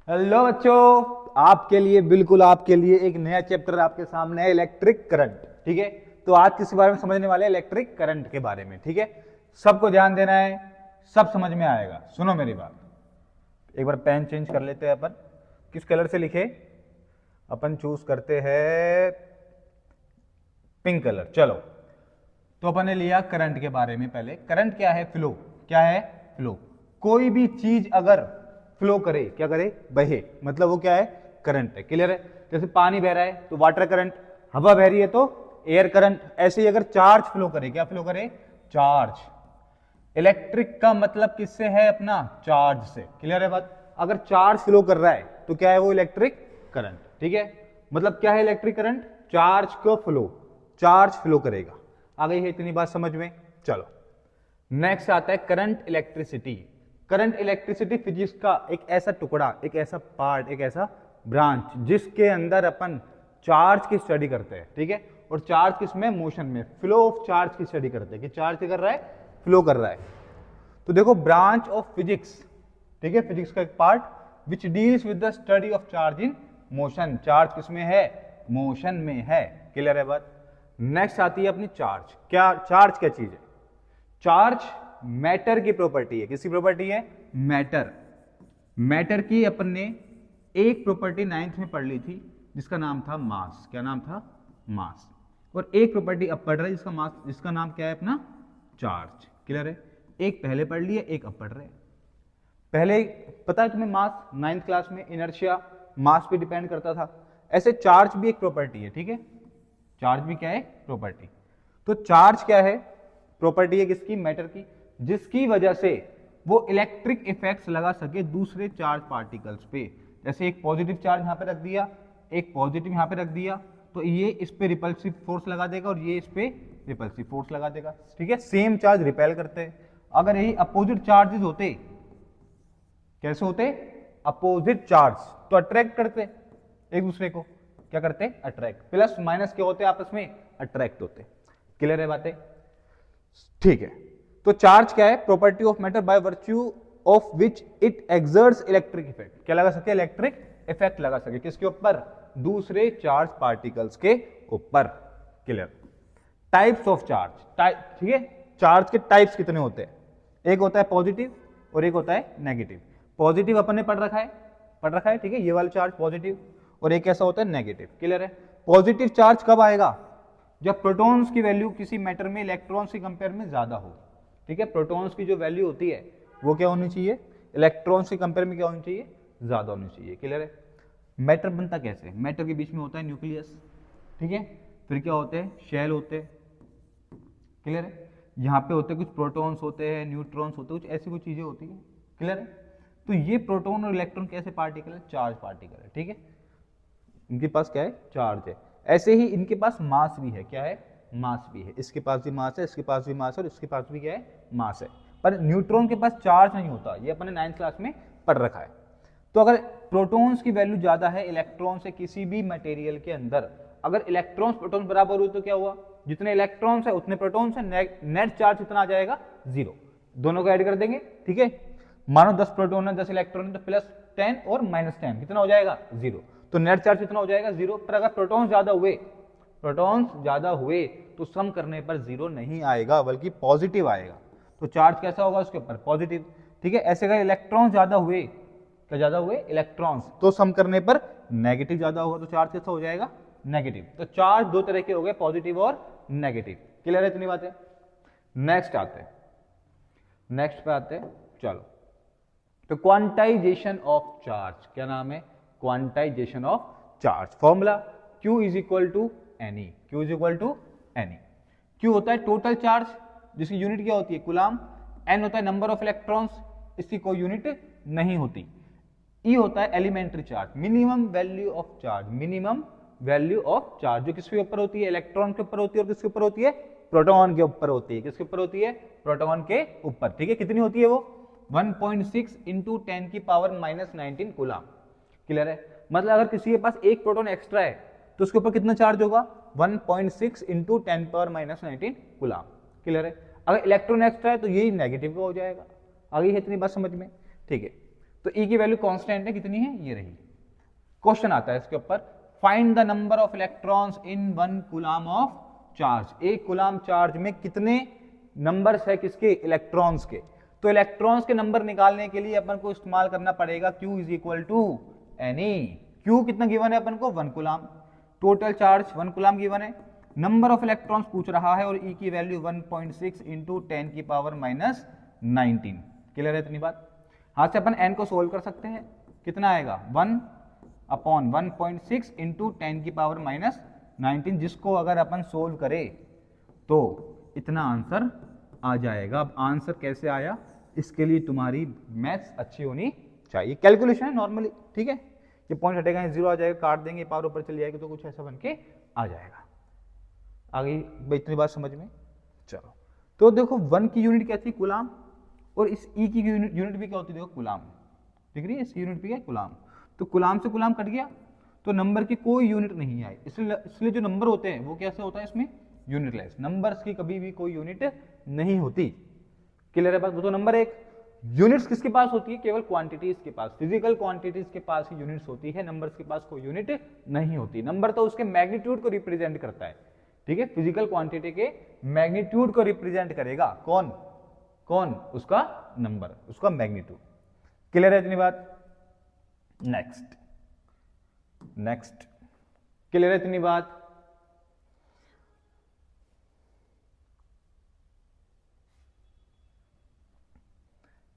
Hello बच्चों, आपके लिए बिल्कुल आपके लिए एक नया चैप्टर आपके सामने है, इलेक्ट्रिक करंट। ठीक है, तो आज किस बारे में समझने वाले हैं? इलेक्ट्रिक करंट के बारे में। ठीक है, सबको ध्यान देना है, सब समझ में आएगा। सुनो मेरी बात, एक बार पेन चेंज कर लेते हैं अपन। किस कलर से लिखे? अपन चूज करते हैं पिंक कलर। चलो, तो अपन ने लिया करंट के बारे में। पहले करंट क्या है? फ्लो। क्या है? फ्लो। कोई भी चीज अगर फ्लो करे, क्या करे? बहे, मतलब वो क्या है? करंट है। क्लियर है? जैसे पानी बह रहा है तो वाटर करंट, हवा बह रही है तो एयर करंट। ऐसे ही अगर चार्ज फ्लो करे, क्या फ्लो करे? चार्ज। इलेक्ट्रिक का मतलब किससे है? अपना चार्ज से। क्लियर है बात? अगर चार्ज फ्लो कर रहा है तो क्या है वो? Electric current. ठीक है, मतलब क्या है इलेक्ट्रिक करंट? चार्ज का फ्लो, चार्ज फ्लो करेगा। आ गई है इतनी बात समझ में? चलो, नेक्स्ट आता है current electricity. Current electricity physics का एक ऐसा टुकड़ा, एक ऐसा पार्ट, एक ऐसा ब्रांच जिसके अंदर अपन चार्ज की स्टडी करते हैं। ठीक है, और चार्ज किसमें? मोशन में। फ्लो ऑफ चार्ज की स्टडी करते हैं कि चार्ज क्या कर रहा है? फ्लो कर रहा है। तो देखो, ब्रांच ऑफ फिजिक्स, ठीक है, फिजिक्स का एक part which deals with the study of charge in motion. Charge किसमें है? मोशन में है। क्लियर है बात? नेक्स्ट आती है अपनी चार्ज। क्या चार्ज क्या चीज है? चार्ज मैटर की प्रॉपर्टी है। किसकी प्रॉपर्टी है? मैटर। मैटर की अपन ने एक प्रॉपर्टी 9th में पढ़ ली थी जिसका नाम था मास। क्या नाम था? मास। और एक प्रॉपर्टी अब पढ़ रहे हैं जिसका मास, जिसका नाम क्या है? अपना चार्ज। क्लियर है? एक पहले पढ़ लिए, एक अब पढ़ रहे हैं। पहले पता है तुम्हें, मास 9th क्लास में इनर्शिया मास पे डिपेंड करता था। ऐसे चार्ज भी एक प्रॉपर्टी है। ठीक है, चार्ज भी क्या है? प्रॉपर्टी। तो चार्ज क्या है? प्रॉपर्टी है किसकी? मैटर की, जिसकी वजह से वो इलेक्ट्रिक इफेक्ट्स लगा सके दूसरे चार्ज पार्टिकल्स पे। जैसे एक पॉजिटिव चार्ज यहां पे रख दिया, एक पॉजिटिव यहां पे रख दिया, तो ये इस पे रिपल्सिव फोर्स लगा देगा और ये इस पे रिपल्सिव फोर्स लगा देगा। ठीक है, सेम चार्ज रिपेल करते हैं। अगर यही अपोजिट चार्जेस होते, कैसे होते? अपोजिट चार्ज, तो अट्रैक्ट करते एक दूसरे को। क्या करते? अट्रैक्ट। प्लस माइनस क्या होते? आपस में अट्रैक्ट होते। क्लियर है बातें? ठीक है, तो चार्ज क्या है? Property of matter by virtue of which it exerts electric effect. क्या लगा सके? इलेक्ट्रिक इफेक्ट लगा सके। किसके ऊपर? दूसरे चार्ज पार्टिकल्स के ऊपर। क्लियर? Types of charge. ठीक है, चार्ज के टाइप्स कितने होते हैं? एक होता है पॉजिटिव और एक होता है नेगेटिव। पॉजिटिव अपन ने पढ़ रखा है, पढ़ रखा है। ठीक है, ये वाला चार्ज पॉजिटिव, और एक ऐसा होता है नेगेटिव। क्लियर है? पॉजिटिव चार्ज कब आएगा? जब प्रोटॉन्स की वैल्यू किसी मैटर में इलेक्ट्रॉन्स के कंपेयर में ज्यादा हो। ठीक है, प्रोटॉन्स की जो वैल्यू होती है वो क्या होनी चाहिए? इलेक्ट्रॉन्स के कंपेयर में क्या होनी चाहिए? ज्यादा होनी चाहिए। क्लियर है? मैटर बनता कैसे? मैटर के बीच में होता है न्यूक्लियस। ठीक है, फिर क्या होते हैं? शेल होते हैं। क्लियर है? यहाँ पे होते कुछ प्रोटॉन्स होते हैं, न्यूट्रॉन्स होते हैं, कुछ ऐसी कुछ चीजें होती है। क्लियर है? तो ये प्रोटॉन और इलेक्ट्रॉन कैसे पार्टिकल है? चार्ज पार्टिकल है। ठीक है, इनके पास क्या है? चार्ज है। ऐसे ही इनके पास मास भी है। क्या है? मास भी है। इसके पास भी मास है, इसके पास भी मास है, और इसके पास भी क्या है? मास है। पर न्यूट्रॉन के पास चार्ज नहीं होता। ये अपने 9th क्लास में पढ़ रखा है। तो अगर प्रोटॉन्स की वैल्यू ज्यादा है इलेक्ट्रॉन से किसी भी मटेरियल के अंदर, अगर इलेक्ट्रॉन्स प्रोटॉन बराबर हुए तो क्या हुआ? जितने इलेक्ट्रॉन्स है उतने प्रोटॉन्स है, नेट चार्ज कितना आ जाएगा? 0। दोनों को ऐड कर देंगे। ठीक है, मानो 10 प्रोटॉन है, 10 इलेक्ट्रॉन है, तो +10 और -10 कितना हो जाएगा? 0। तो नेट चार्ज कितना हो जाएगा? 0। पर अगर प्रोटॉन्स ज्यादा हुए, प्रोटॉन्स ज्यादा हुए तो सम करने पर 0 नहीं आएगा, बल्कि पॉजिटिव आएगा। तो चार्ज कैसा होगा उसके ऊपर? पॉजिटिव। ठीक है, ऐसे अगर इलेक्ट्रॉन्स ज्यादा हुए, क्या ज्यादा हुए? इलेक्ट्रॉन्स, तो सम करने पर नेगेटिव ज्यादा होगा, तो चार्ज कैसा हो जाएगा? नेगेटिव। तो चार्ज दो तरह के हो गए, पॉजिटिव और नेगेटिव। क्लियर है इतनी बातें? नेक्स्ट आते हैं, नेक्स्ट पे आते हैं। चलो, तो क्वांटाइजेशन ऑफ चार्ज। क्या नाम है? Quantization of charge. Formula Q is equal to N E. Q is equal to N E. Q होता है टोटल चार्ज, जिसकी यूनिट क्या होती है? कूलाम। N होता है नंबर ऑफ इलेक्ट्रॉन्स, इसकी कोई यूनिट नहीं होती। E होता है elementary charge, minimum value of charge. Minimum value of charge जो किसके ऊपर होती है? इलेक्ट्रॉन के ऊपर होती है। और किसके ऊपर होती है? प्रोटॉन के ऊपर होती है। किसके ऊपर होती है? प्रोटॉन के ऊपर। ठीक है, कितनी होती है वो? 1.6 इंटू 10 की पावर -19 कूलाम। क्लियर है? मतलब अगर किसी के पास एक प्रोटॉन एक्स्ट्रा है तो उसके ऊपर कितना चार्ज होगा? 1.6 इंटू 10 पावर -19 कूलाम। क्लियर है? अगर इलेक्ट्रॉन एक्स्ट्रा है तो यही नेगेटिव का हो जाएगा। आ गई है इतनी बात समझ में? ठीक है, तो ई की वैल्यू कांस्टेंट है, कितनी है, ये रही। क्वेश्चन आता है इसके ऊपर, find the number of electrons in 1 coulomb of charge. 1 coulomb charge में कितने नंबर्स है किसके, इलेक्ट्रॉन्स के। तो इलेक्ट्रॉन्स के नंबर निकालने के लिए अपन को इस्तेमाल करना पड़ेगा Q is equal to NE। Q कितना गिवन है अपन को, 1 coulomb. Total charge 1 coulomb given है, नंबर ऑफ इलेक्ट्रॉन्स पूछ रहा है और E की वैल्यू 1.6 इंटू 10 की पावर माइनस 19। क्लियर है इतनी बात। हाथ से अपन n को सोल्व कर सकते हैं, कितना आएगा 1 अपॉन 1.6 इंटू 10 की पावर माइनस 19, जिसको अगर अपन सोल्व करें तो इतना आंसर आ जाएगा। अब आंसर कैसे आया, इसके लिए तुम्हारी मैथ्स अच्छी होनी चाहिए। कैलकुलेशन है नॉर्मली, ठीक है। ये पॉइंट हटेगा, जीरो आ जाएगा, काट देंगे, पावर ऊपर चली जाएगी, तो कुछ ऐसा बन के आ जाएगा। आ गई भाई इतनी बात समझ में। चलो तो देखो 1 की यूनिट क्या थी, कूलम, और इस E की यूनिट भी क्या होती है, देखो कूलम, दिख रही है, इसकी यूनिट भी क्या है, कूलम। तो कूलम से कूलम कट गया, तो नंबर की कोई यूनिट नहीं आई, इसलिए जो नंबर होते हैं वो कैसे होता है, इसमें यूनिटलेस। नंबर्स की कभी भी कोई यूनिट नहीं होती। क्लियर है बात। तो नंबर एक, यूनिट्स किसके पास होती है, केवल क्वांटिटीज के पास, फिजिकल क्वांटिटीज के पास ही यूनिट्स होती है, नंबर्स के पास कोई यूनिट नहीं होती। नंबर तो उसके मैग्नीट्यूड को रिप्रेजेंट करता है, ठीक है, फिजिकल क्वांटिटी के मैग्नीट्यूड को रिप्रेजेंट करेगा कौन कौन, उसका नंबर, उसका मैग्नीट्यूड। क्लियर है इतनी बात। नेक्स्ट नेक्स्ट, क्लियर है इतनी बात।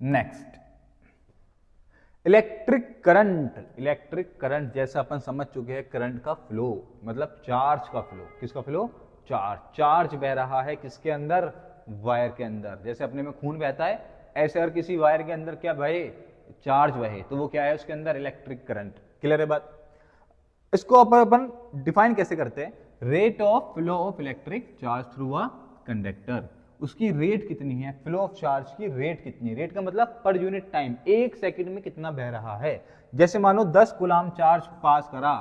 Next, electric current. Electric current जैसा अपन समझ चुके हैं, करंट का फ्लो मतलब चार्ज का फ्लो। किसका फ्लो, चार्ज बह रहा है किसके अंदर, वायर के अंदर। जैसे अपने में खून बहता है, ऐसे अगर किसी वायर के अंदर क्या बहे, चार्ज बहे, तो वो क्या है, उसके अंदर इलेक्ट्रिक करंट। क्लियर है बात। इसको अपन डिफाइन कैसे करते हैं, rate of flow of electric charge through a conductor. उसकी रेट कितनी है, फ्लो ऑफ चार्ज की रेट कितनी है, रेट का मतलब पर यूनिट टाइम, एक सेकंड में कितना बह रहा है। जैसे मानो 10 कूलम चार्ज पास करा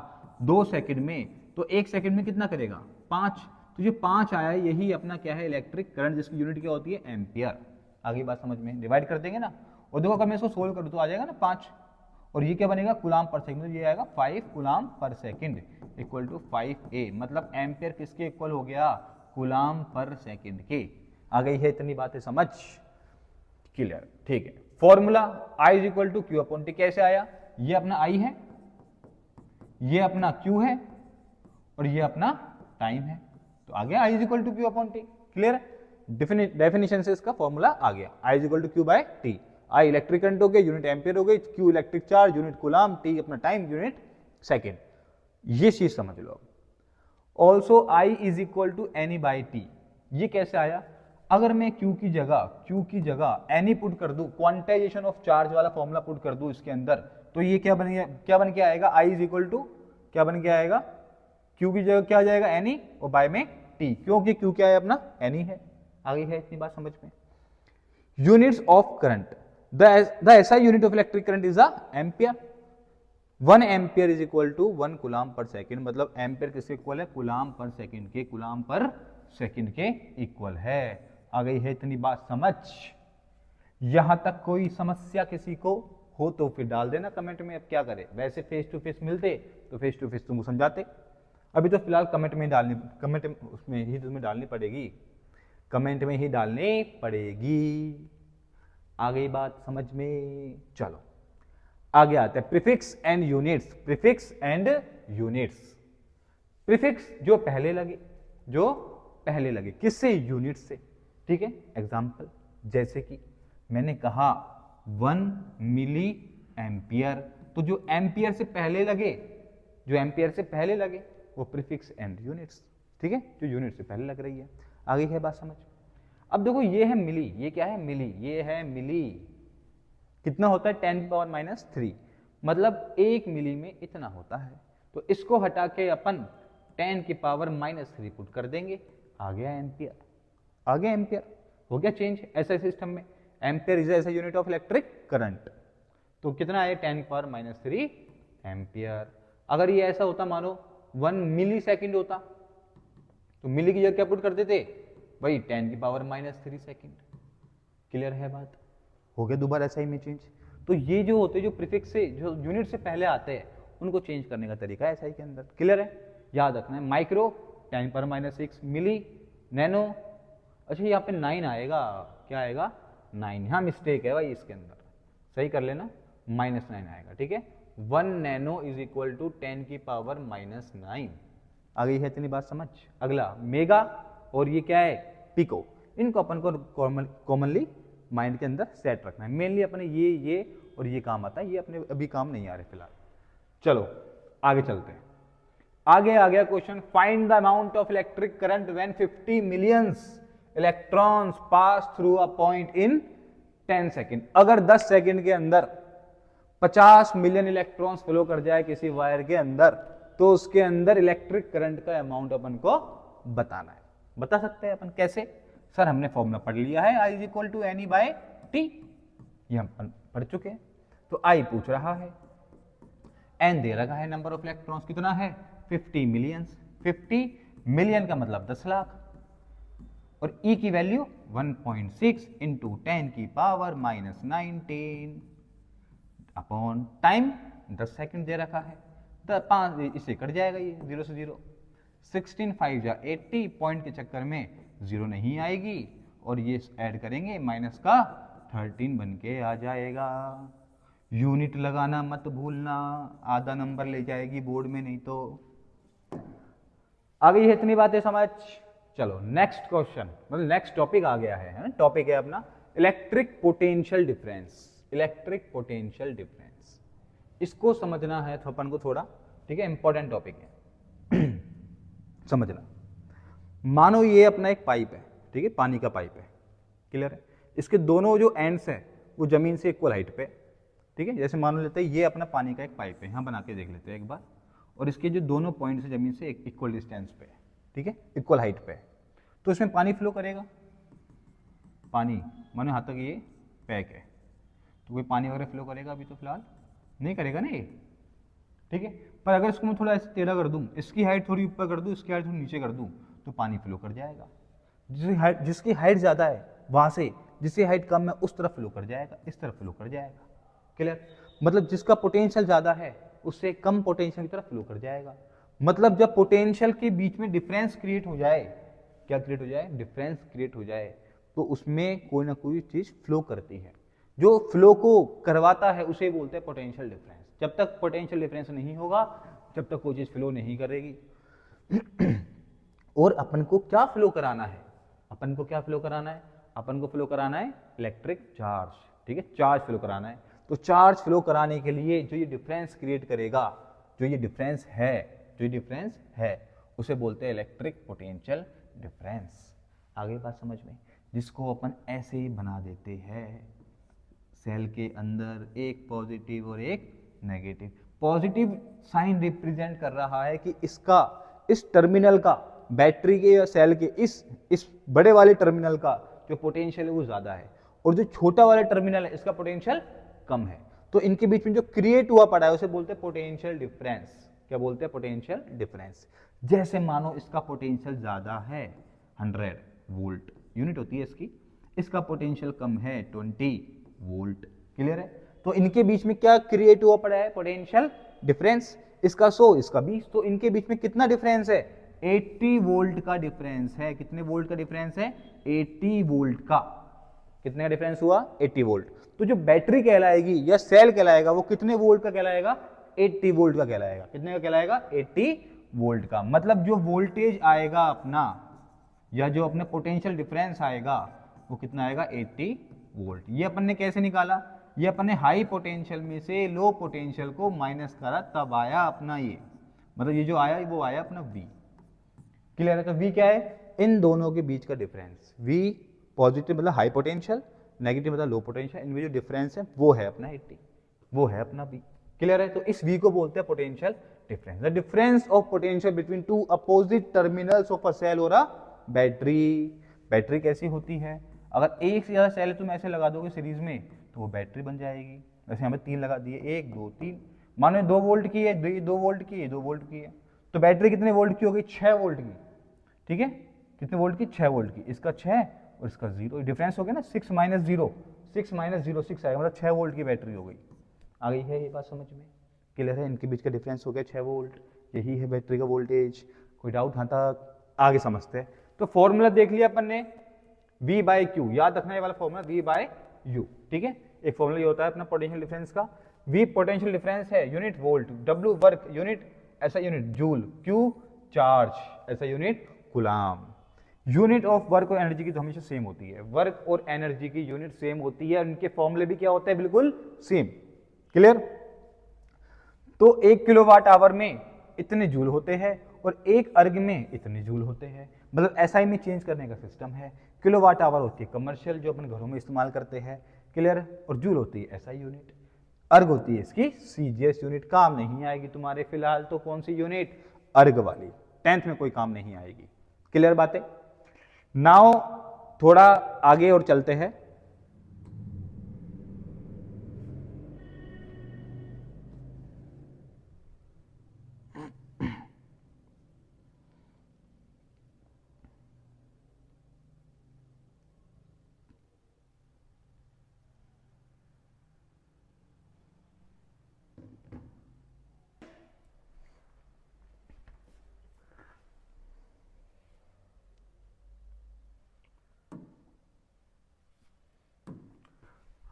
2 सेकंड में, तो 1 सेकंड में कितना करेगा, 5। तो जो 5 आया यही अपना क्या है, इलेक्ट्रिक करंट, जिसकी यूनिट क्या होती है, एम्पियर। आगे बात समझ में, डिवाइड कर देंगे ना, और देखो अगर मैं इसको सोल्व करूं तो आ जाएगा ना 5, और ये क्या बनेगा, कूलम पर सेकंड, तो ये आएगा 5 coulomb per second equal to 5A, मतलब एम्पियर किसके इक्वल हो गया, कूलम पर सेकंड के। आ गई है इतनी बातें समझ, क्लियर, ठीक है। Formula I is equal to Q upon T, कैसे आया, ये अपना I है, ये अपना Q है, और ये अपना टाइम है, तो आ गया I is equal to Q upon T. Clear, definition से इसका फॉर्मूला आ गया, I is equal to Q by T. I electric current हो गया, यूनिट एम्पियर हो गई, Q electric charge, unit coulomb, T अपना टाइम, यूनिट सेकेंड। ये चीज समझ लो। Also I is equal to N E by T, ये कैसे आया, अगर मैं Q की जगह एनी पुट कर दूं, क्वांटाइजेशन ऑफ चार्ज वाला फॉर्मूला पुट कर दूं इसके अंदर, तो ये क्या बन के आएगा, I इज इक्वल टू क्या बन के आएगा, Q की जगह क्या आ जाएगा, एनी, और बाय में T, क्योंकि Q क्या है अपना, एनी है। आ गई है इतनी बात समझ में। Units of current, the SI unit of electric current is a ampere. 1 ampere is equal to 1 coulomb per second, मतलब एम्पियर किसके इक्वल है, कूलम पर सेकंड के, कूलम पर सेकंड के इक्वल है। आ गई है इतनी बात समझ। यहां तक कोई समस्या किसी को हो तो फिर डाल देना कमेंट में। अब क्या करें, वैसे फेस टू फेस मिलते तो फेस टू फेस तुमको समझाते, अभी तो फिलहाल कमेंट में डालनी, कमेंट उसमें ही तुम्हें डालनी पड़ेगी, कमेंट में ही डालनी पड़ेगी। आ गई बात समझ में। चलो आगे आते हैं, prefix and units. Prefix and units, prefix जो पहले लगे किससे, यूनिट से, ठीक है। एग्जाम्पल जैसे कि मैंने कहा 1 मिली एम्पियर, तो जो एम्पियर से पहले लगे वो प्रीफिक्स एंड यूनिट्स, ठीक है, जो यूनिट से पहले लग रही है। आगे है बात समझ। अब देखो ये है मिली, ये क्या है, मिली, ये है मिली, कितना होता है 10 पावर माइनस 3, मतलब 1 मिली में इतना होता है। तो इसको हटा के अपन 10 की पावर माइनस 3 पुट कर देंगे, आ गया एम्पियर। आ गया एम्पियर, हो गया चेंज ऐसा सिस्टम में। एम्पियर इज ऐसा यूनिट ऑफ इलेक्ट्रिक करंट, तो कितना है 10 की पावर माइनस 3 एम्पियर। अगर ये ऐसा होता, मानो 1 मिली सेकेंड होता, तो मिली की जगह क्या पुट कर देते, वही 10 की पावर माइनस 3 सेकेंड। क्लियर है बात, हो गया दोबारा ऐसा ही में चेंज। तो ये जो होते जो प्रीफिक्स से जो यूनिट से पहले आते हैं उनको चेंज करने का तरीका है SI के अंदर। क्लियर है, याद रखना है। माइक्रो 10⁻⁶, मिली, नैनो, अच्छा यहाँ पे 9 आएगा, क्या आएगा 9, यहाँ मिस्टेक है भाई इसके अंदर, सही कर लेना, -9 आएगा, ठीक है। 1 नैनो इज इक्वल टू 10⁻⁹। आ गई है इतनी बात समझ। अगला मेगा, और ये क्या है पिको, इनको अपन को कॉमनली माइंड के अंदर सेट रखना है। मेनली अपने ये और ये काम आता है, ये अपने अभी काम नहीं आ रहे फिलहाल। चलो आगे चलते हैं। आगे आ गया question, find the amount of electric current when 50 millions electrons pass through a point in 10 second. अगर 10 सेकेंड के अंदर 50 मिलियन इलेक्ट्रॉन्स फ्लो कर जाए किसी वायर के अंदर, तो उसके अंदर इलेक्ट्रिक करंट का अमाउंट अपन को बताना है। बता सकते हैं अपन कैसे? सर हमने फॉर्मूला पढ़ लिया है, I = NE/T, ये हम पढ़ चुके हैं। तो I पूछ रहा है, N दे रखा है, नंबर ऑफ इलेक्ट्रॉन्स कितना है 50 मिलियंस, 50 मिलियन का मतलब 10 लाख, और E की value 1.6 into 10⁻⁻19 upon time 10 second दे रखा है, तो 5 इससे कट जाएगा, ये 0 से 0, 16 5 या 80, पॉइंट के चक्कर में 0 नहीं आएगी, और ये ऐड करेंगे माइनस का 13 बन के आ जाएगा। यूनिट लगाना मत भूलना, आधा नंबर ले जाएगी बोर्ड में नहीं तो। आ गई है इतनी बातें समझ। चलो नेक्स्ट क्वेश्चन, मतलब नेक्स्ट टॉपिक आ गया है। टॉपिक है अपना electric potential difference. Electric potential difference, इसको समझना है तो अपन को थोड़ा, ठीक है, इंपॉर्टेंट टॉपिक है समझना। मानो ये अपना एक पाइप है, ठीक है, पानी का पाइप है, क्लियर है। इसके दोनों जो एंड्स हैं वो जमीन से इक्वल हाइट पे, ठीक है। जैसे मान लेते हैं ये अपना पानी का एक पाइप है, यहाँ बना के देख लेते हैं एक बार, और इसके जो दोनों पॉइंट्स है जमीन से इक्वल डिस्टेंस पे, ठीक है, इक्वल हाइट पे, तो इसमें पानी फ्लो करेगा। पानी मानो यहाँ तक ये पैक है, तो कोई पानी वगैरह फ्लो करेगा? अभी तो फिलहाल नहीं करेगा ना ये, ठीक है। पर अगर इसको मैं थोड़ा ऐसे टेढ़ा कर दूं, इसकी हाइट थोड़ी ऊपर कर दूं, इसकी हाइट थोड़ी नीचे कर दूं, तो पानी फ्लो कर जाएगा। जिसकी हाइट ज़्यादा है वहाँ से जिसकी हाइट कम है उस तरफ फ्लो कर जाएगा, इस तरफ फ्लो कर जाएगा। क्लियर? मतलब जिसका पोटेंशियल ज़्यादा है उससे कम पोटेंशियल की तरफ फ्लो कर जाएगा। मतलब जब पोटेंशियल के बीच में डिफरेंस क्रिएट हो जाए, क्या क्रिएट हो जाए? डिफरेंस क्रिएट हो जाए, तो उसमें कोई ना कोई चीज़ फ्लो करती है। जो फ्लो को करवाता है उसे बोलते हैं पोटेंशियल डिफरेंस। जब तक पोटेंशियल डिफरेंस नहीं होगा, जब तक कोई चीज़ फ्लो नहीं करेगी। और अपन को क्या फ्लो कराना है? अपन को क्या फ्लो कराना है? अपन को फ्लो कराना है इलेक्ट्रिक चार्ज, ठीक है, चार्ज फ्लो कराना है। तो चार्ज फ्लो कराने के लिए जो ये डिफरेंस क्रिएट करेगा, जो ये डिफरेंस है, उसे बोलते हैं इलेक्ट्रिक पोटेंशियल डिफरेंस। आगे बात समझ में? जिसको अपन ऐसे ही बना देते हैं, सेल के अंदर एक पॉजिटिव और एक नेगेटिव। पॉजिटिव साइन रिप्रेजेंट कर रहा है कि इसका, इस टर्मिनल का, बैटरी के या सेल के इस बड़े वाले टर्मिनल का जो पोटेंशियल है वो ज्यादा है, और जो छोटा वाला टर्मिनल है इसका पोटेंशियल कम है। तो इनके बीच में जो क्रिएट हुआ पड़ा है उसे बोलते हैं पोटेंशियल डिफरेंस। क्या बोलते हैं? Potential difference. जैसे मानो इसका पोटेंशियल ज्यादा है 100 वोल्ट यूनिट होती है इसकी, इसका पोटेंशियल कम है 20 वोल्ट। क्लियर है? तो इनके बीच में क्या क्रिएट हुआ पड़ा है? Potential difference. इसका 100, इसका 20, तो इनके बीच में कितना डिफरेंस है? 80 वोल्ट का डिफरेंस है। कितने वोल्ट का डिफरेंस है? 80 वोल्ट का। कितने का डिफरेंस हुआ? 80 वोल्ट। तो जो बैटरी कहलाएगी या सेल कहलाएगा वो कितने वोल्ट का कहलाएगा? 80 वोल्ट का कहलाएगा। कितने का कहलाएगा? 80 वोल्ट का। मतलब जो वोल्टेज आएगा अपना, या जो अपने पोटेंशियल डिफरेंस आएगा वो कितना आएगा? 80 वोल्ट। ये अपन ने कैसे निकाला? ये अपन ने हाई पोटेंशियल में से लो पोटेंशियल को माइनस करा, तब आया अपना ये, मतलब ये जो आया वो आया अपना V। क्लियर है? तो V क्या है? इन दोनों के बीच का डिफरेंस। V पॉजिटिव मतलब हाई पोटेंशियल, नेगेटिव मतलब लो पोटेंशियल, इनमें जो डिफरेंस है वो है अपना 80, वो है अपना V। क्लियर है? तो इस V को बोलते हैं potential difference. The difference of potential between two opposite terminals of a cell और अ बैटरी। बैटरी कैसी होती है? अगर एक से ज्यादा सेल तुम ऐसे लगा दोगे सीरीज में तो वो बैटरी बन जाएगी। वैसे हमें 3 लगा दिए, 1 2 3, मानो 2 वोल्ट की है, 2 वोल्ट की है, 2 वोल्ट की है, तो बैटरी कितने वोल्ट की हो गई? 6 वोल्ट की। ठीक है, कितने वोल्ट की? 6 वोल्ट की। इसका 6 और इसका 0, डिफरेंस हो गया ना, 6 - 0, 6 माइनस 0 6 आएगा, मतलब 6 वोल्ट की बैटरी हो गई। आ गई है ये बात समझ में? क्लियर है? इनके बीच का डिफरेंस हो गया 6 वोल्ट, यही है बैटरी का वोल्टेज। कोई डाउट? हाँ तक आगे समझते हैं। तो फॉर्मूला देख लिया अपन ने, V बाई क्यू, याद रखना ये वाला फॉर्मूला V बाई यू, ठीक है। एक फॉर्मूला ये होता है अपना पोटेंशियल डिफरेंस का, V पोटेंशियल डिफरेंस है unit volt, W work unit ऐसा यूनिट जूल, Q चार्ज ऐसा unit coulomb. Unit of work और एनर्जी की तो हमेशा सेम होती है, वर्क और एनर्जी की यूनिट सेम होती है, उनके फॉर्मूले भी क्या होते हैं, बिल्कुल सेम। क्लियर? तो 1 किलोवाट आवर में इतने जूल होते हैं और 1 अर्ग में इतने जूल होते हैं, मतलब एसआई में चेंज करने का सिस्टम है। किलोवाट आवर होती है कमर्शियल जो अपन घरों में इस्तेमाल करते हैं, क्लियर? और जूल होती है एसआई यूनिट, अर्ग होती है इसकी सीजीएस यूनिट। काम नहीं आएगी तुम्हारे फिलहाल तो कौन सी यूनिट, अर्ग वाली, 10th में कोई काम नहीं आएगी। क्लियर बातें? नाउ थोड़ा आगे और चलते हैं।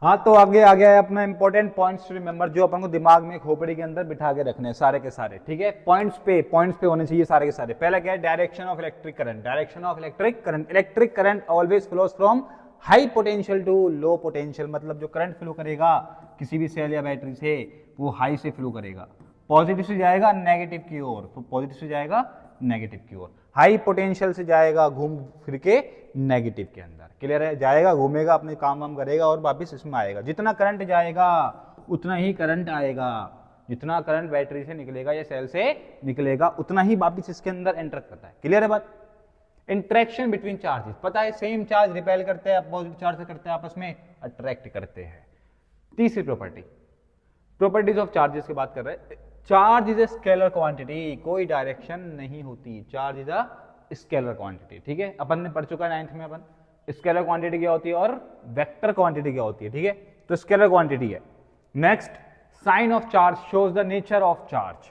हाँ तो आगे आ गया है अपना इंपॉर्टेंट पॉइंट्स टू रिमेंबर, जो अपन को दिमाग में खोपड़ी के अंदर बिठा के रखने हैं सारे के सारे, ठीक है। पॉइंट्स पे होने चाहिए सारे के सारे। पहला क्या है, direction of electric current. Direction of electric current, electric current always flows from high potential to low potential, मतलब जो करंट फ्लो करेगा किसी भी सेल या बैटरी से वो हाई से फ्लो करेगा, पॉजिटिव से जाएगा नेगेटिव की ओर, तो पॉजिटिव से जाएगा नेगेटिव की ओर, हाई पोटेंशियल से जाएगा घूम फिर के नेगेटिव के अंदर। क्लियर है? जाएगा, घूमेगा, अपने काम वाम करेगा और वापिस इसमें आएगा। जितना करंट जाएगा उतना ही करंट आएगा, जितना करंट बैटरी से निकलेगा या सेल से निकलेगा उतना ही वापिस इसके अंदर एंटर करता है। क्लियर है बात? इंटरेक्शन बिटवीन चार्जेस, पता है सेम चार्ज रिपेल करते हैं, अपोजिट चार्ज से करते हैं, आपस में अट्रैक्ट करते हैं। तीसरी प्रॉपर्टी, प्रॉपर्टीज ऑफ चार्जेस की बात कर रहे हैं। Charge is a scalar quantity, कोई डायरेक्शन नहीं होती, charge is a scalar quantity, ठीक है। अपन ने पढ़ चुका है 9th में अपन, स्केलर क्वांटिटी क्या होती है और वेक्टर क्वांटिटी क्या होती है, ठीक है। तो स्केलर क्वांटिटी है। Next, sign of charge shows the nature of charge,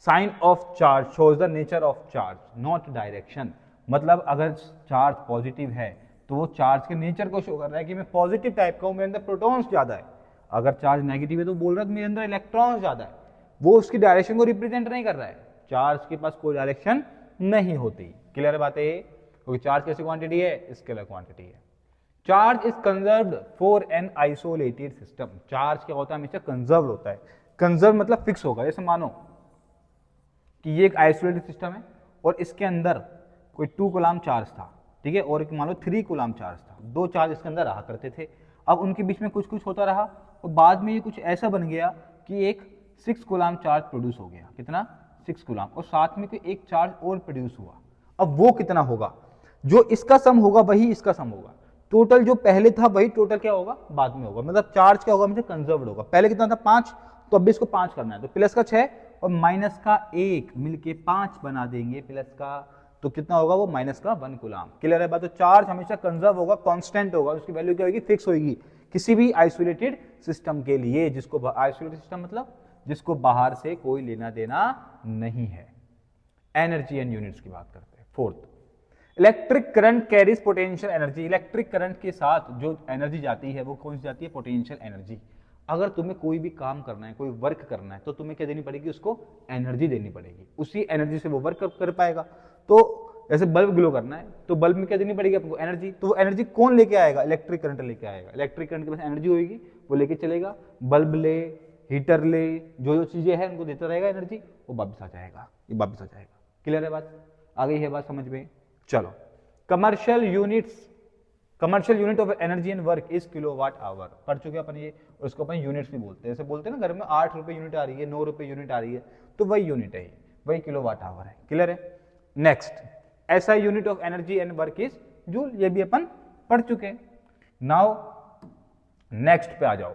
sign of charge shows the nature of charge not direction, मतलब अगर चार्ज पॉजिटिव है तो वो चार्ज के नेचर को शो कर रहा है कि मैं पॉजिटिव टाइप का हूं, मेरे अंदर प्रोटॉन्स ज्यादा है। अगर चार्ज नेगेटिव है तो बोल रहा है मेरे अंदर इलेक्ट्रॉन्स ज्यादा है, वो उसकी डायरेक्शन को रिप्रेजेंट नहीं कर रहा है। चार्ज के पास कोई डायरेक्शन नहीं होती। क्लियर बात है? क्योंकि चार्ज कैसी क्वांटिटी है, स्केलर क्वांटिटी है। Charge is conserved for an isolated system, charge क्या होता है, हमेशा कंजर्व्ड होता है। कंजर्व मतलब फिक्स होगा। जैसे मानो कि ये एक आइसोलेटेड सिस्टम है और इसके अंदर कोई 2 कूलम चार्ज था, ठीक है, और एक मान लो 3 कूलम चार्ज था, 2 चार्ज इसके अंदर रहा करते थे। अब उनके बीच में कुछ कुछ होता रहा और बाद में ये कुछ ऐसा बन गया कि एक 6 कूलम चार्ज प्रोड्यूस हो गया। कितना? 6 कूलम, और साथ में कोई एक चार्ज और प्रोड्यूस हुआ। अब वो कितना होगा, जो इसका सम होगा वही इसका सम होगा, टोटल जो पहले था वही टोटल क्या होगा, बाद में होगा। मतलब चार्ज क्या होगा, मुझे कंजर्व्ड होगा। पहले कितना था, 5, तो अब भी इसको 5 करना है, तो प्लस का 6 और माइनस का 1 मिलके 5 बना देंगे प्लस का, तो कितना होगा वो, माइनस का 1 कूलम। क्लियर है बात? तो चार्ज हमेशा कंजर्व होगा, कांस्टेंट होगा, उसकी वैल्यू क्या होगी, फिक्स होगी किसी भी आइसोलेटेड सिस्टम के लिए, जिसको आइसोलेटेड सिस्टम मतलब जिसको बाहर से कोई लेना देना नहीं है। एनर्जी एंड यूनिट्स की बात करते हैं। Fourth, electric current carries potential energy, electric current के साथ जो एनर्जी जाती है वो कौन सी जाती है, पोटेंशियल एनर्जी। अगर तुम्हें कोई भी काम करना है, कोई वर्क करना है, तो तुम्हें क्या देनी पड़ेगी, उसको एनर्जी देनी पड़ेगी, उसी एनर्जी से वो वर्क कर पाएगा। तो जैसे बल्ब ग्लो करना है तो बल्ब में क्या देनी पड़ेगी आपको, एनर्जी। तो वो एनर्जी कौन लेके आएगा, इलेक्ट्रिक करंट लेके आएगा। इलेक्ट्रिक करंट के पास एनर्जी होगी, वो लेके चलेगा, बल्ब ले, हीटर ले, जो चीजें हैं उनको देता रहेगा एनर्जी, वो वापस आ जाएगा, ये वापस आ जाएगा। क्लियर है बात? आ गई है बात समझ में? चलो, commercial units, commercial unit of energy and work is kilowatt hour, पढ़ चुके अपन ये, और उसको अपन यूनिट्स भी बोलते हैं। जैसे बोलते हैं ना घर में 8 रुपए यूनिट आ रही है, 9 रुपए यूनिट आ रही है, तो वही यूनिट है, वही किलोवाट आवर है। क्लियर है? नेक्स्ट, ऐसा unit of energy and work is joule, ये भी अपन पढ़ चुके हैं। नाउ नेक्स्ट पे आ जाओ,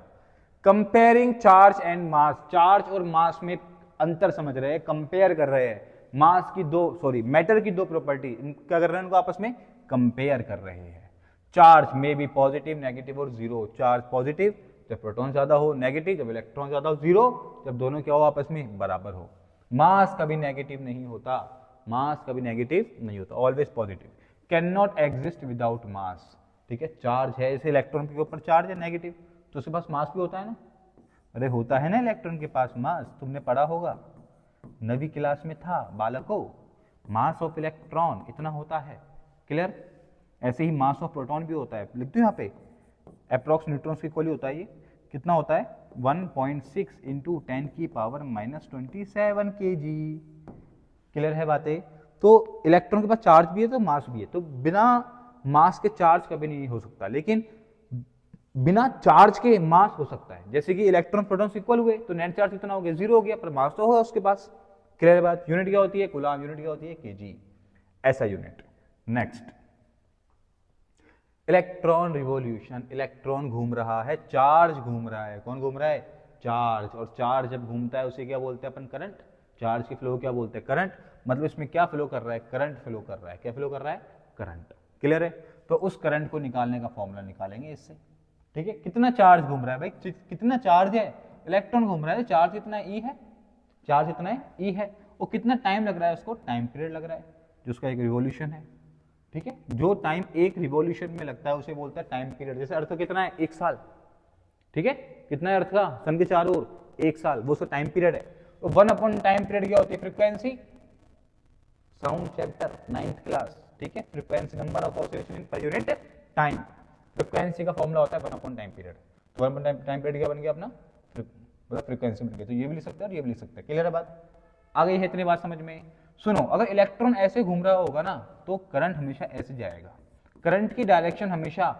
comparing charge and mass, charge और मास में अंतर समझ रहे हैं, कंपेयर कर रहे हैं। मास की मैटर की दो प्रॉपर्टी क्या कर रहे हैं, उनको आपस में कंपेयर कर रहे हैं। चार्ज में बी पॉजिटिव, नेगेटिव और जीरो। चार्ज पॉजिटिव जब प्रोटॉन ज्यादा हो, नेगेटिव जब इलेक्ट्रॉन ज्यादा हो, जीरो जब दोनों क्या हो आपस में बराबर हो। मास कभी नेगेटिव नहीं होता, मास कभी नेगेटिव नहीं होता, always positive. Can not exist without mass, ठीक है। चार्ज है, जैसे इलेक्ट्रॉन के ऊपर चार्ज है नेगेटिव, तो उसके पास मास भी होता है ना। अरे होता है ना इलेक्ट्रॉन के पास मास, तुमने पढ़ा होगा, 9वीं क्लास में था बालकों, मास ऑफ इलेक्ट्रॉन इतना होता है, क्लियर। ऐसे ही मास ऑफ प्रोटॉन भी होता है, लिख दो यहाँ पे, अप्रॉक्स न्यूट्रॉन्स की इक्वली होता है। ये कितना होता है 1.6 इंटू 10 की पावर -27 kg, क्लियर है बातें। तो इलेक्ट्रॉन के पास चार्ज भी है तो मास भी है, तो बिना मास के चार्ज कभी नहीं हो सकता, लेकिन बिना चार्ज के मास हो सकता है। जैसे कि इलेक्ट्रॉन प्रोटॉन इक्वल हुए तो नेट चार्ज कितना हो गया, जीरो हो गया, पर मास तो होगा उसके पास, क्लियर बात। यूनिट क्या होती है कूलम, यूनिट क्या होती है केजी, ऐसा unit. Next, electron revolution, electron घूम रहा है, चार्ज घूम रहा है। कौन घूम रहा है, चार्ज। और चार्ज जब घूमता है उसे क्या बोलते हैं अपन, करंट। चार्ज की फ्लो क्या बोलते हैं, करंट। मतलब इसमें क्या फ्लो कर रहा है, करंट फ्लो कर रहा है। क्या फ्लो कर रहा है, करंट, क्लियर है। तो उस करंट को निकालने का फॉर्मूला निकालेंगे इससे, ठीक है। कितना चार्ज घूम रहा है भाई, कितना चार्ज है, इलेक्ट्रॉन घूम रहा है, चार्ज कितना है, ई है, चार्ज कितना है, ई है। और कितना टाइम लग रहा है उसको, टाइम पीरियड लग रहा है, जिसका एक रिवॉल्यूशन है, ठीक है। जो टाइम एक रिवॉल्यूशन में लगता है उसे बोलता है टाइम पीरियड। जैसे अर्थ कितना है, 1 साल, ठीक है। कितना है अर्थ का, सन के चारों ओर 1 साल, वो उसका टाइम पीरियड है। तो 1 टाइम पीरियड क्या होती है, frequency, sound chapter 9th class, ठीक है। Frequency number of oscillation per unit time, frequency का फॉर्मूला होता है 1 टाइम पीरियड। तो 1 टाइम पीरियड क्या बन गया अपना, मतलब फ्रीक्वेंसी बन गया। तो ये भी लिख सकते हैं और ये भी लिख सकते हैं, क्लियर है बात। आ गई है इतनी बात समझ में। सुनो, अगर इलेक्ट्रॉन ऐसे घूम रहा होगा ना तो करंट हमेशा ऐसे जाएगा। करंट की डायरेक्शन हमेशा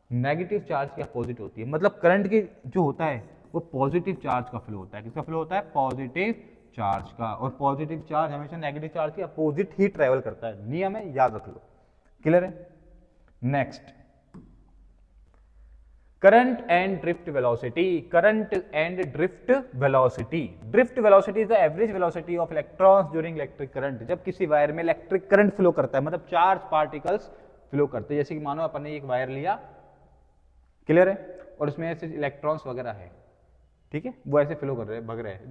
नेगेटिव चार्ज के अपोजिट होती है। मतलब करंट की जो होता है वो पॉजिटिव चार्ज का फ्लो होता है। किसका फ्लो होता है, पॉजिटिव चार्ज का। और पॉजिटिव चार्ज हमेशा नेगेटिव चार्ज के अपोजिट ही ट्रेवल करता है, नियम है, याद रख लो, क्लियर है। Next, current and drift velocity, current and drift velocity. Drift velocity is the average velocity of electrons during electric current. जब किसी वायर में इलेक्ट्रिक करंट फ्लो करता है, मतलब चार्ज पार्टिकल्स फ्लो करते हैं। जैसे कि मानो अपन ने एक वायर लिया, क्लियर है, और उसमें ऐसे इलेक्ट्रॉन्स वगैरह है, ठीक है, वो ऐसे फ्लो कर रहे हैं, भग रहे हैं,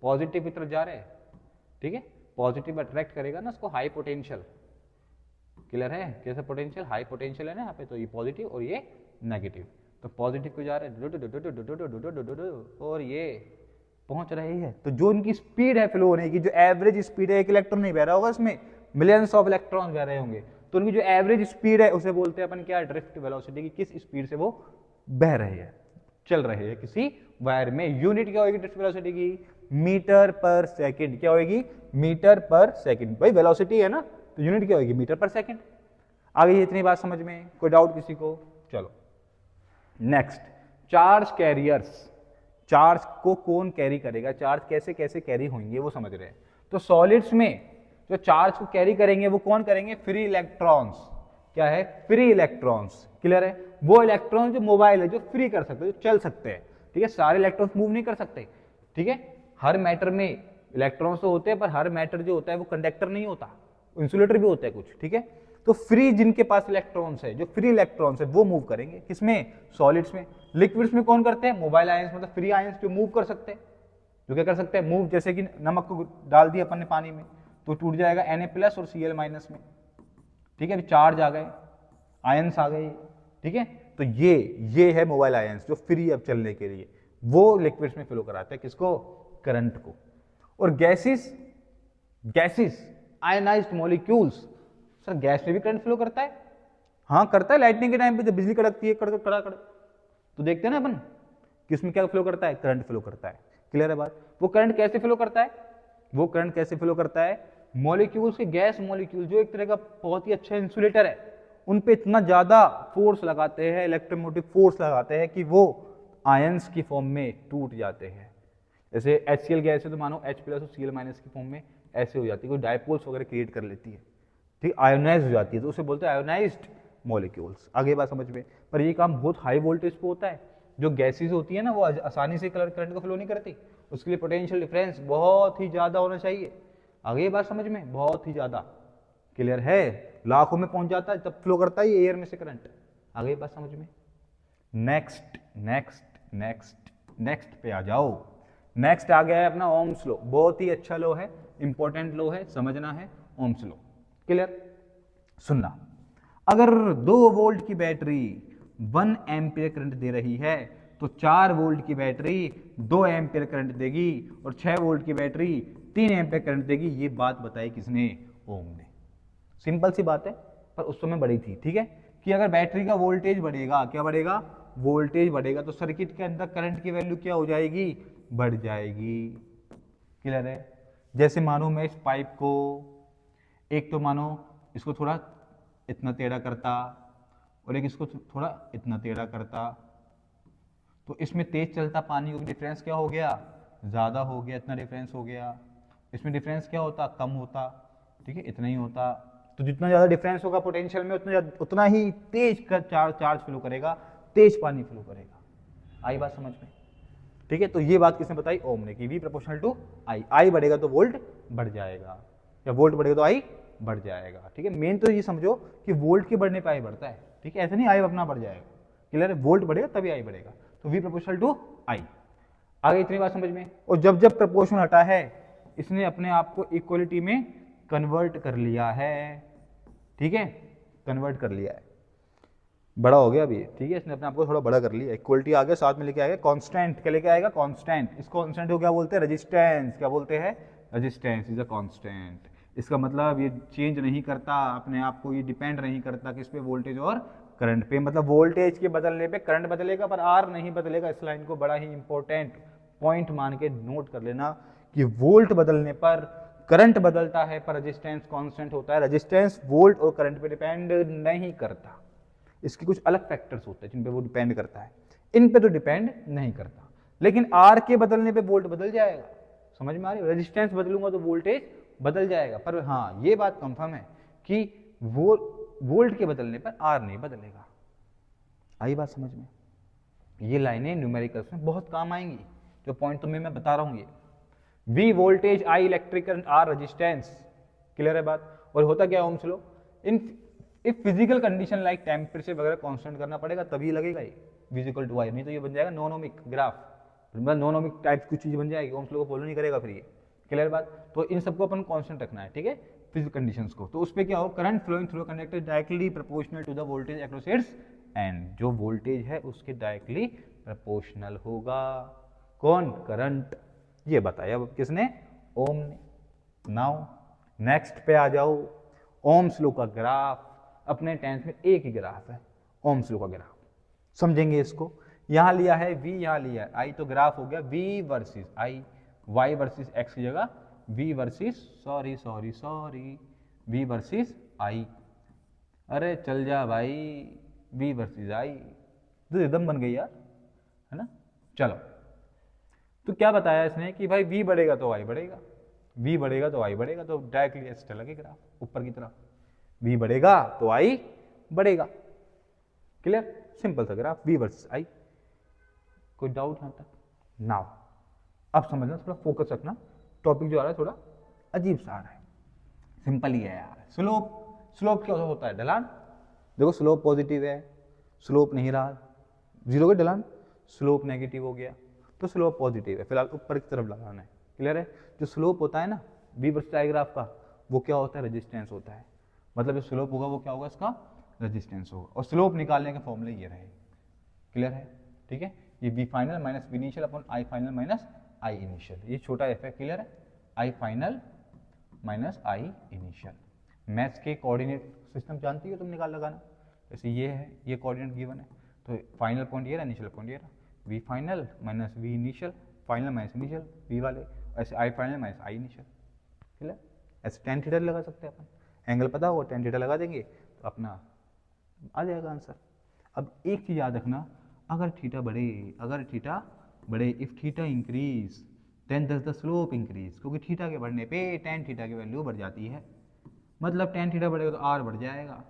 पॉजिटिव की तरफ जा रहे हैं, ठीक है। पॉजिटिव अट्रैक्ट करेगा ना उसको हाई पोटेंशियल, क्लियर है। कैसा पोटेंशियल, हाई पोटेंशियल है ना यहाँ पे, तो ये पॉजिटिव और ये नेगेटिव। तो पॉजिटिव को जा रहे हैं और ये पहुंच रहे हैं। तो जो इनकी स्पीड है फ्लो होने की, जो एवरेज स्पीड है, एक इलेक्ट्रॉन नहीं बह रहा होगा इसमें, मिलियंस ऑफ इलेक्ट्रॉन बह रहे होंगे, तो उनकी जो एवरेज स्पीड है उसे बोलते हैं अपन क्या, ड्रिफ्ट वेलोसिटी की। किस स्पीड से वो बह रहे हैं, चल रहे हैं किसी वायर में। यूनिट क्या होगी ड्रिफ्ट वेलोसिटी की, मीटर पर सेकंड। क्या होगी, मीटर पर सेकंड। भाई वेलोसिटी है ना, तो यूनिट क्या होगी, मीटर पर सेकंड। आ गई इतनी बात समझ में, कोई डाउट किसी को। चलो नेक्स्ट, चार्ज कैरियर्स। चार्ज को कौन कैरी करेगा, चार्ज कैसे कैसे कैरी होंगे वो समझ रहे हैं। तो सॉलिड्स में जो चार्ज को कैरी करेंगे वो कौन करेंगे, फ्री इलेक्ट्रॉन्स। क्या है, फ्री इलेक्ट्रॉन्स, क्लियर है। वो इलेक्ट्रॉन जो मोबाइल है, जो फ्री कर सकते हैं, जो चल सकते हैं, ठीक है। सारे इलेक्ट्रॉन्स मूव नहीं कर सकते, ठीक है। हर मैटर में इलेक्ट्रॉन्स तो होते हैं, पर हर मैटर जो होता है वो कंडक्टर नहीं होता, इंसुलेटर भी होता है कुछ, ठीक है। तो फ्री जिनके पास इलेक्ट्रॉन्स है, जो फ्री इलेक्ट्रॉन्स है, वो मूव करेंगे किसमें, सॉलिड्स में। लिक्विड्स में कौन करते हैं, मोबाइल आयंस, मतलब फ्री आयंस जो मूव कर सकते हैं, जो क्या कर सकते हैं, मूव। जैसे कि नमक को डाल दिया अपन ने पानी में तो टूट जाएगा Na+ और Cl- में, ठीक है। चार्ज आ गए, आयंस आ गए, ठीक है। तो ये है मोबाइल आयंस जो फ्री अब चलने के लिए, वो लिक्विड्स में फ्लो कराते हैं किसको, करंट को। और gases, ionised molecules, sir gas में भी करंट फ्लो करता है, हाँ करता है। लाइटनिंग के टाइम पे जब बिजली कड़कती है, कड़क कड़ा कड़क, तो देखते हैं ना अपन कि उसमें क्या फ्लो करता है, करंट फ्लो करता है, क्लियर है बात। वो करंट कैसे फ्लो करता है, वो करंट कैसे फ्लो करता है, मॉलिक्यूल्स के, गैस मॉलिक्यूल जो एक तरह का बहुत ही अच्छा इंसुलेटर है, उन पे इतना ज्यादा फोर्स लगाते हैं, इलेक्ट्रोमोटिव फोर्स लगाते हैं कि वो आयंस की फॉर्म में टूट जाते हैं। जैसे HCl गैस है तो मानो H+ और Cl- की फॉर्म में ऐसे हो जाती है, कोई डायपोल्स वगैरह क्रिएट कर लेती है, ठीक, आयोनाइज हो जाती है, तो उसे बोलते हैं आयोनाइज्ड मॉलिक्यूल्स। आगे बात समझ में। पर ये काम बहुत हाई वोल्टेज पे होता है। जो गैसेस होती है ना वो आसानी से करंट को फ्लो नहीं करती, उसके लिए पोटेंशियल डिफरेंस बहुत ही ज्यादा होना चाहिए। आगे बात समझ में, बहुत ही ज्यादा, क्लियर है, लाखों में पहुंच जाता है तब फ्लो करता है एयर में से करंट। आ गई बात समझ में। नेक्स्ट नेक्स्ट नेक्स्ट नेक्स्ट पे आ जाओ। नेक्स्ट आ गया है अपना ओम्स लॉ, बहुत ही अच्छा लॉ है, इंपॉर्टेंट लॉ है, समझना है ओम्स लॉ। क्लियर, सुनना, अगर 2 वोल्ट की बैटरी 1 एम्पियर करंट दे रही है तो 4 वोल्ट की बैटरी 2 एम्पियर करंट देगी और 6 वोल्ट की बैटरी 3 एम्पियर करंट देगी। ये बात बताई किसने? ओम ने। सिंपल सी बात है, पर उस समय बड़ी थी, ठीक है, कि अगर बैटरी का वोल्टेज बढ़ेगा, क्या बढ़ेगा? वोल्टेज बढ़ेगा तो सर्किट के अंदर करंट की वैल्यू क्या हो जाएगी? बढ़ जाएगी। क्लियर है? जैसे मानो मैं इस पाइप को, एक तो मानो इसको थोड़ा इतना टेढ़ा करता और एक इसको थोड़ा इतना टेढ़ा करता, तो इसमें तेज चलता पानी का डिफरेंस क्या हो गया? ज़्यादा हो गया, इतना डिफरेंस हो गया। इसमें डिफरेंस क्या होता? कम होता, ठीक है, इतना ही होता। तो जितना ज़्यादा डिफरेंस होगा पोटेंशियल में उतना ही तेज का चार्ज फ्लो करेगा, तेज पानी फ्लो करेगा। आई बात समझ में? ठीक है, तो ये बात किसने बताई? ओम ने, कि V प्रोपोर्शनल टू आई। आई बढ़ेगा तो वोल्ट बढ़ जाएगा, या वोल्ट बढ़ेगा तो आई बढ़ जाएगा। ठीक है, मेन तो ये समझो कि वोल्ट के बढ़ने पे आई बढ़ता है, ठीक है, ऐसे नहीं आई अपना बढ़ जाएगा। क्लियर है? वोल्ट बढ़ेगा तभी आई बढ़ेगा, तो V प्रोपोर्शनल टू आई। आगे इतनी बात समझ में। और जब जब प्रपोर्शन हटा है, इसने अपने आप को इक्वलिटी में कन्वर्ट कर लिया है, ठीक है, कन्वर्ट कर लिया है, बड़ा हो गया अभी, ठीक है, इसने अपने आप को थोड़ा बड़ा कर लिया। इक्वलिटी आ गया, साथ में लेके आएगा कांस्टेंट, क्या लेके आएगा? कांस्टेंट। इस कांस्टेंट को क्या बोलते हैं? रेजिस्टेंस। क्या बोलते हैं? Resistance is a constant. इसका मतलब ये चेंज नहीं करता अपने आप को, ये डिपेंड नहीं करता किस पे? वोल्टेज और करंट पे। मतलब वोल्टेज के बदलने पे करंट बदलेगा पर आर नहीं बदलेगा। इस लाइन को बड़ा ही इंपॉर्टेंट पॉइंट मान के नोट कर लेना कि वोल्ट बदलने पर करंट बदलता है पर रेजिस्टेंस कांस्टेंट होता है। रेजिस्टेंस वोल्ट और करंट पे डिपेंड नहीं करता, इसके कुछ अलग फैक्टर्स होते हैं जिन पे वो डिपेंड करता है, इन पे तो डिपेंड नहीं करता। लेकिन आर के बदलने पे वोल्ट बदल जाएगा। समझ में आ रही है? रेजिस्टेंस बदलूंगा तो वोल्टेज बदल जाएगा, पर हाँ ये बात कंफर्म है कि वोल्ट के बदलने पर आर नहीं बदलेगा। आई बात समझ में? ये लाइनें न्यूमेरिकल्स में बहुत काम आएंगी, जो पॉइंट तुम्हें मैं बता रहा हूं। ये V voltage, I electric current, R resistance. Clear है बात? और होता क्या Ohm's law? In if physical condition like temperature वगैरह कांस्टेंट करना पड़ेगा तभी लगेगा ये V इक्वल टू I, नहीं तो ये बन जाएगा नॉनोमिक ग्राफ, मतलब नॉनोमिक टाइप कुछ चीज बन जाएगी, ओम्स लॉ को फॉलो नहीं करेगा फिर ये। क्लियर बात? तो इन सबको अपन कांस्टेंट रखना है, ठीक है, फिजिकल कंडीशंस को। तो उस पर क्या हो? Current flowing through conductor directly proportional to the voltage across its end. जो वोल्टेज है उसके डायरेक्टली प्रोपोर्शनल होगा। कौन? करंट। ये बताया किसने? ओम ने। नाउ नेक्स्ट पे आ जाओ। ओम्स लॉ का ग्राफ अपने टेंस में एक ही ग्राफ है, ओम्स लॉ का ग्राफ। समझेंगे इसको। यहां लिया है V, यहां लिया है I, तो ग्राफ हो गया V versus I, Y versus X की जगह V versus sorry V versus I। अरे चल जा भाई, V वर्सेस I तो एकदम बन गई यार, है ना। चलो, तो क्या बताया इसने कि भाई V बढ़ेगा तो I बढ़ेगा, V बढ़ेगा तो I बढ़ेगा, तो डायरेक्टली ऐसे चला गया ग्राफ ऊपर की तरफ। V बढ़ेगा तो I बढ़ेगा। क्लियर? सिंपल सा ग्राफ V वर्सेस I। कोई डाउट यहां तक? नाउ अब समझना, थोड़ा फोकस रखना, टॉपिक जो आ रहा है थोड़ा अजीब सा आ रहा है। सिंपल ही है यार। स्लोप, स्लोप क्या होता है? ढलान। देखो स्लोप पॉजिटिव है, स्लोप नहीं रहा, जीरो का ढलान, स्लोप नेगेटिव हो गया तो स्लोप पॉजिटिव है, फिलहाल ऊपर की तरफ लगाना है। क्लियर है? जो स्लोप होता है ना V वर्सेस I ग्राफ का, वो क्या होता है? रेजिस्टेंस होता है। मतलब जो स्लोप होगा वो क्या होगा? इसका रेजिस्टेंस होगा। और स्लोप निकालने के फॉर्मूले ये रहे। क्लियर है? ठीक है, ये V final minus V initial upon I final minus I initial, ये छोटा f है। क्लियर है? I final minus I initial. Maths के कोऑर्डिनेट सिस्टम जानती हो तुम, निकाल लगाना। जैसे ये है, ये कोऑर्डिनेट गिवन है, तो फाइनल पॉइंट ये रहा, इनिशियल पॉइंट ये रहा, V final minus V initial, final minus initial V वाले, ऐसे I final minus I initial. Clear? ऐसे tan थीटा लगा सकते हैं अपन, एंगल पता होगा, tan थीटा लगा देंगे तो अपना आ जाएगा आंसर। अब एक चीज याद रखना, अगर थीटा बढ़े, if theta increase then does the slope increase, क्योंकि थीटा के बढ़ने पे tan थीटा की वैल्यू बढ़ जाती है। मतलब tan थीटा बढ़ेगा तो r बढ़ जाएगा,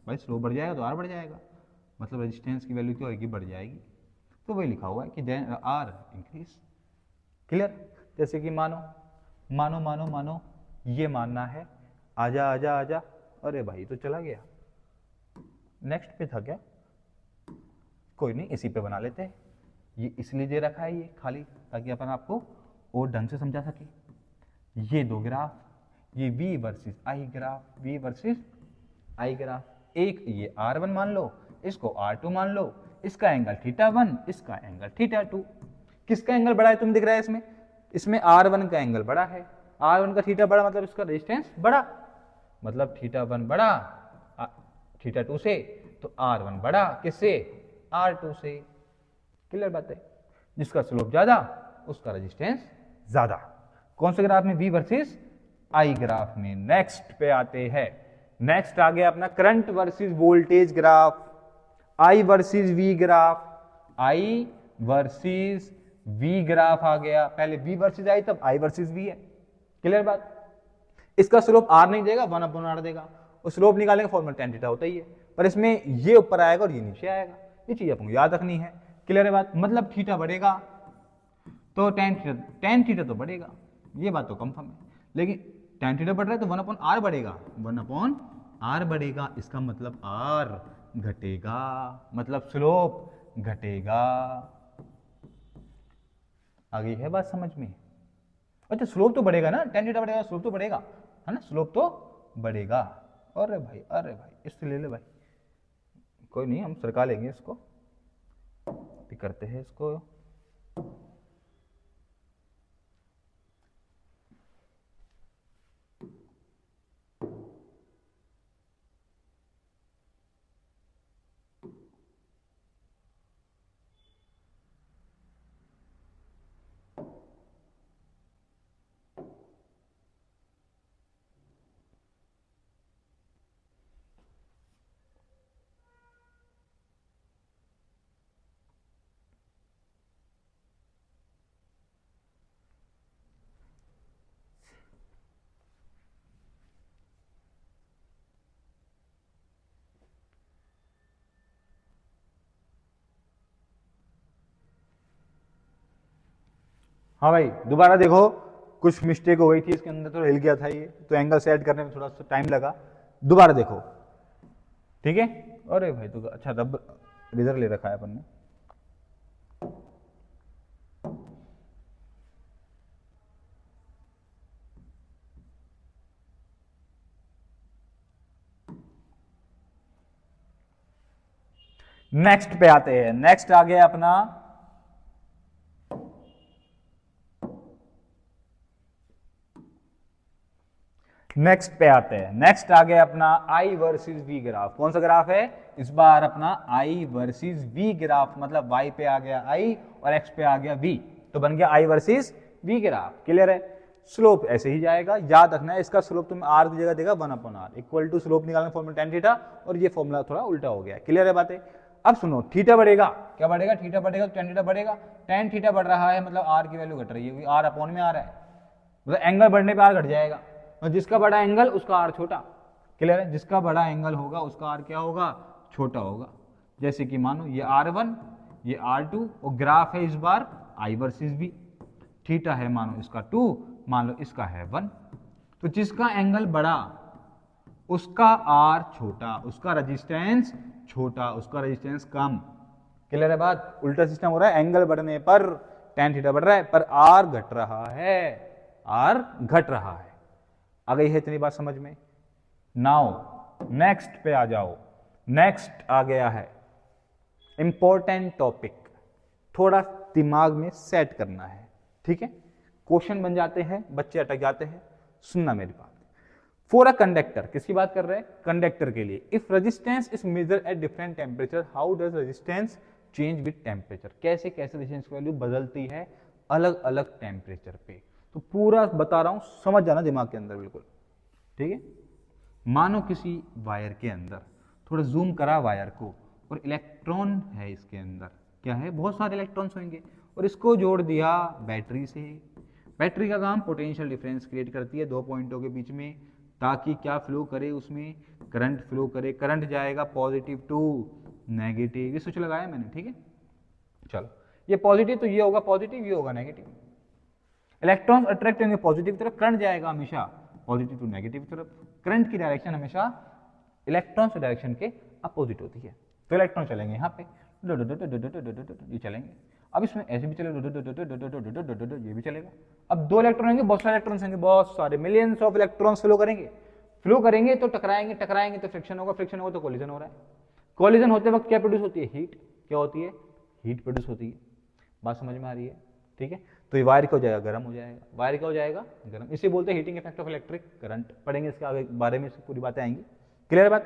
भाई स्लोप बढ़ जाएगा तो r बढ़ जाएगा, मतलब रेजिस्टेंस की वैल्यू क्या होगी? बढ़ जाएगी। तो वही लिखा हुआ है कि देन r इंक्रीज। क्लियर? जैसे कि मानो ये मानना है, आजा आजा आजा, अरे भाई तो चला गया, नेक्स्ट पे था क्या, कोई नहीं इसी पे बना लेते हैं। ये इसलिए दे रखा है ये खाली, ताकि अपन आपको और ढंग से समझा सके। ये दो ग्राफ, ये V versus I graph, V versus I graph, एक ये R1 मान लो, इसको R2 मान लो, इसका एंगल θ1, इसका एंगल θ2। किसका एंगल बड़ा है तुम्हें दिख रहा है इसमें, इसमें R1 का एंगल बड़ा है, R1 का थीटा बड़ा मतलब इसका रेजिस्टेंस बड़ा, मतलब θ1 बड़ा θ2 से, तो R1 बड़ा किससे, R2 से। क्लियर बात है, जिसका स्लोप ज्यादा उसका रेजिस्टेंस ज्यादा। कौन से ग्राफ में, V वर्सेस I ग्राफ में। नेक्स्ट पे आते हैं, नेक्स्ट आ गया अपना current versus voltage graph, I versus V graph, I versus V graph आ गया। पहले V वर्सेस I तब I वर्सेस V है। क्लियर बात, इसका स्लोप R नहीं देगा, 1/R देगा, और स्लोप निकालेंगे फॉर्मूला tan थीटा होता ही है, पर इसमें ये ऊपर आएगा और ये नीचे आएगा, ये चीज आपको याद रखनी है। क्लियर है बात, मतलब थीटा बढ़ेगा तो tan थीटा तो बढ़ेगा, ये बात तो कंफर्म है, लेकिन tan थीटा बढ़ रहा है तो 1/R बढ़ेगा, 1/R बढ़ेगा, इसका मतलब R घटेगा, मतलब स्लोप घटेगा। आगे है बात समझ में। अच्छा स्लोप तो बढ़ेगा ना, tan थीटा बढ़ेगा, स्लोप तो बढ़ेगा, है ना, स्लोप तो बढ़ेगा। अरे भाई इससे ले ले भाई, कोई नहीं हम सरका लेंगे इसको, करते हैं इसको। हाँ भाई दोबारा देखो, कुछ मिस्टेक हो गई थी इसके अंदर, तो हिल गया था ये, तो एंगल सेट करने में थोड़ा सा टाइम लगा, दोबारा देखो ठीक है। अरे भाई तो अच्छा रब रिजल्ट ले रखा है अपन ने। नेक्स्ट पे आते हैं, नेक्स्ट आ गया अपना नेक्स्ट पे आते हैं, नेक्स्ट आ गया अपना I वर्सेस V ग्राफ। कौन सा ग्राफ है इस बार अपना, I वर्सेस V ग्राफ, मतलब Y पे आ गया I और X पे आ गया V, तो बन गया I versus V graph. Clear है, स्लोप ऐसे ही जाएगा, याद रखना है इसका स्लोप तुम्हें R की जगह देगा 1/R इक्वल टू स्लोप निकालना फॉर्मूला tan थीटा, और ये फॉर्मूला थोड़ा उल्टा हो गया। क्लियर है बातें। अब सुनो, थीटा बढ़ेगा, क्या बढ़ेगा, थीटा बढ़ेगा तो tan थीटा बढ़ेगा, tan थीटा बढ़ रहा है मतलब R की वैल्यू घट रही है, R अपॉन में आ रहा है, मतलब एंगल बढ़ने पे R घट जाएगा, और जिसका बड़ा एंगल उसका R छोटा। क्लियर है, जिसका बड़ा एंगल होगा उसका R क्या होगा, छोटा होगा। जैसे कि मानो ये R1 ये R2 और ग्राफ है इस बार I वर्सेस V, थीटा है मानो इसका 2, मान लो इसका है 1, तो जिसका एंगल बड़ा उसका R छोटा, उसका रेजिस्टेंस छोटा, उसका रेजिस्टेंस कम। क्लियर है बात, उल्टा सिस्टम हो रहा है, एंगल बढ़ने पर tan थीटा बढ़ रहा है पर R घट रहा है, R घट रहा है। आ गई है इतनी बात समझ में। नाउ नेक्स्ट पे आ जाओ, नेक्स्ट आ गया है इंपॉर्टेंट टॉपिक, थोड़ा दिमाग में सेट करना है, ठीक है। क्वेश्चन बन जाते हैं, बच्चे अटक जाते हैं, सुनना मेरी बात। फॉर अ कंडक्टर, किसकी बात कर रहे हैं, कंडक्टर के लिए। If resistance is measured at different temperature, how does resistance change with temperature, कैसे कैसे रेजिस्टेंस की वैल्यू बदलती है अलग अलग टेम्परेचर पे। तो पूरा बता रहा हूं, समझ जाना दिमाग के अंदर बिल्कुल, ठीक है। मानो किसी वायर के अंदर, थोड़ा जूम करा वायर को, और इलेक्ट्रॉन है इसके अंदर, क्या है, बहुत सारे इलेक्ट्रॉन्स होंगे, और इसको जोड़ दिया बैटरी से। बैटरी का काम पोटेंशियल डिफरेंस क्रिएट करती है दो पॉइंटों के बीच में, ताकि क्या फ्लो करे, उसमें करंट फ्लो करे, करंट जाएगा पॉजिटिव टू नेगेटिव, ये स्विच लगाया मैंने, ठीक है। चलो ये पॉजिटिव तो ये होगा पॉजिटिव, ये होगा नेगेटिव। इलेक्ट्रॉन्स अट्रैक्ट होंगे पॉजिटिव तरफ, करंट जाएगा हमेशा पॉजिटिव टू नेगेटिव तरफ, करंट की डायरेक्शन हमेशा इलेक्ट्रॉन से डायरेक्शन के अपोजिट होती है। तो इलेक्ट्रॉन चलेंगे यहाँ पे, ये चलेंगे। अब इसमें ऐसे भी चलेगा, ये भी चलेगा। अब दो इलेक्ट्रॉन होंगे, बहुत सारे इलेक्ट्रॉन्स होंगे, बहुत सारे मिलियंस ऑफ इलेक्ट्रॉन्स फ्लो करेंगे तो टकराएंगे तो फ्रिक्शन होगा तो कोलिजन हो रहा है। कोलिजन होते वक्त क्या प्रोड्यूस होती है? हीट। क्या होती है? हीट प्रोड्यूस होती है। बात समझ में आ रही है? ठीक है। तो ये वायर क्या हो जाएगा? गर्म हो जाएगा। वायर क्या हो जाएगा? गर्म। इसे बोलते हैं heating effect of electric current. पढ़ेंगे इसके आगे बारे में, पूरी बातें आएंगी। क्लियर बात?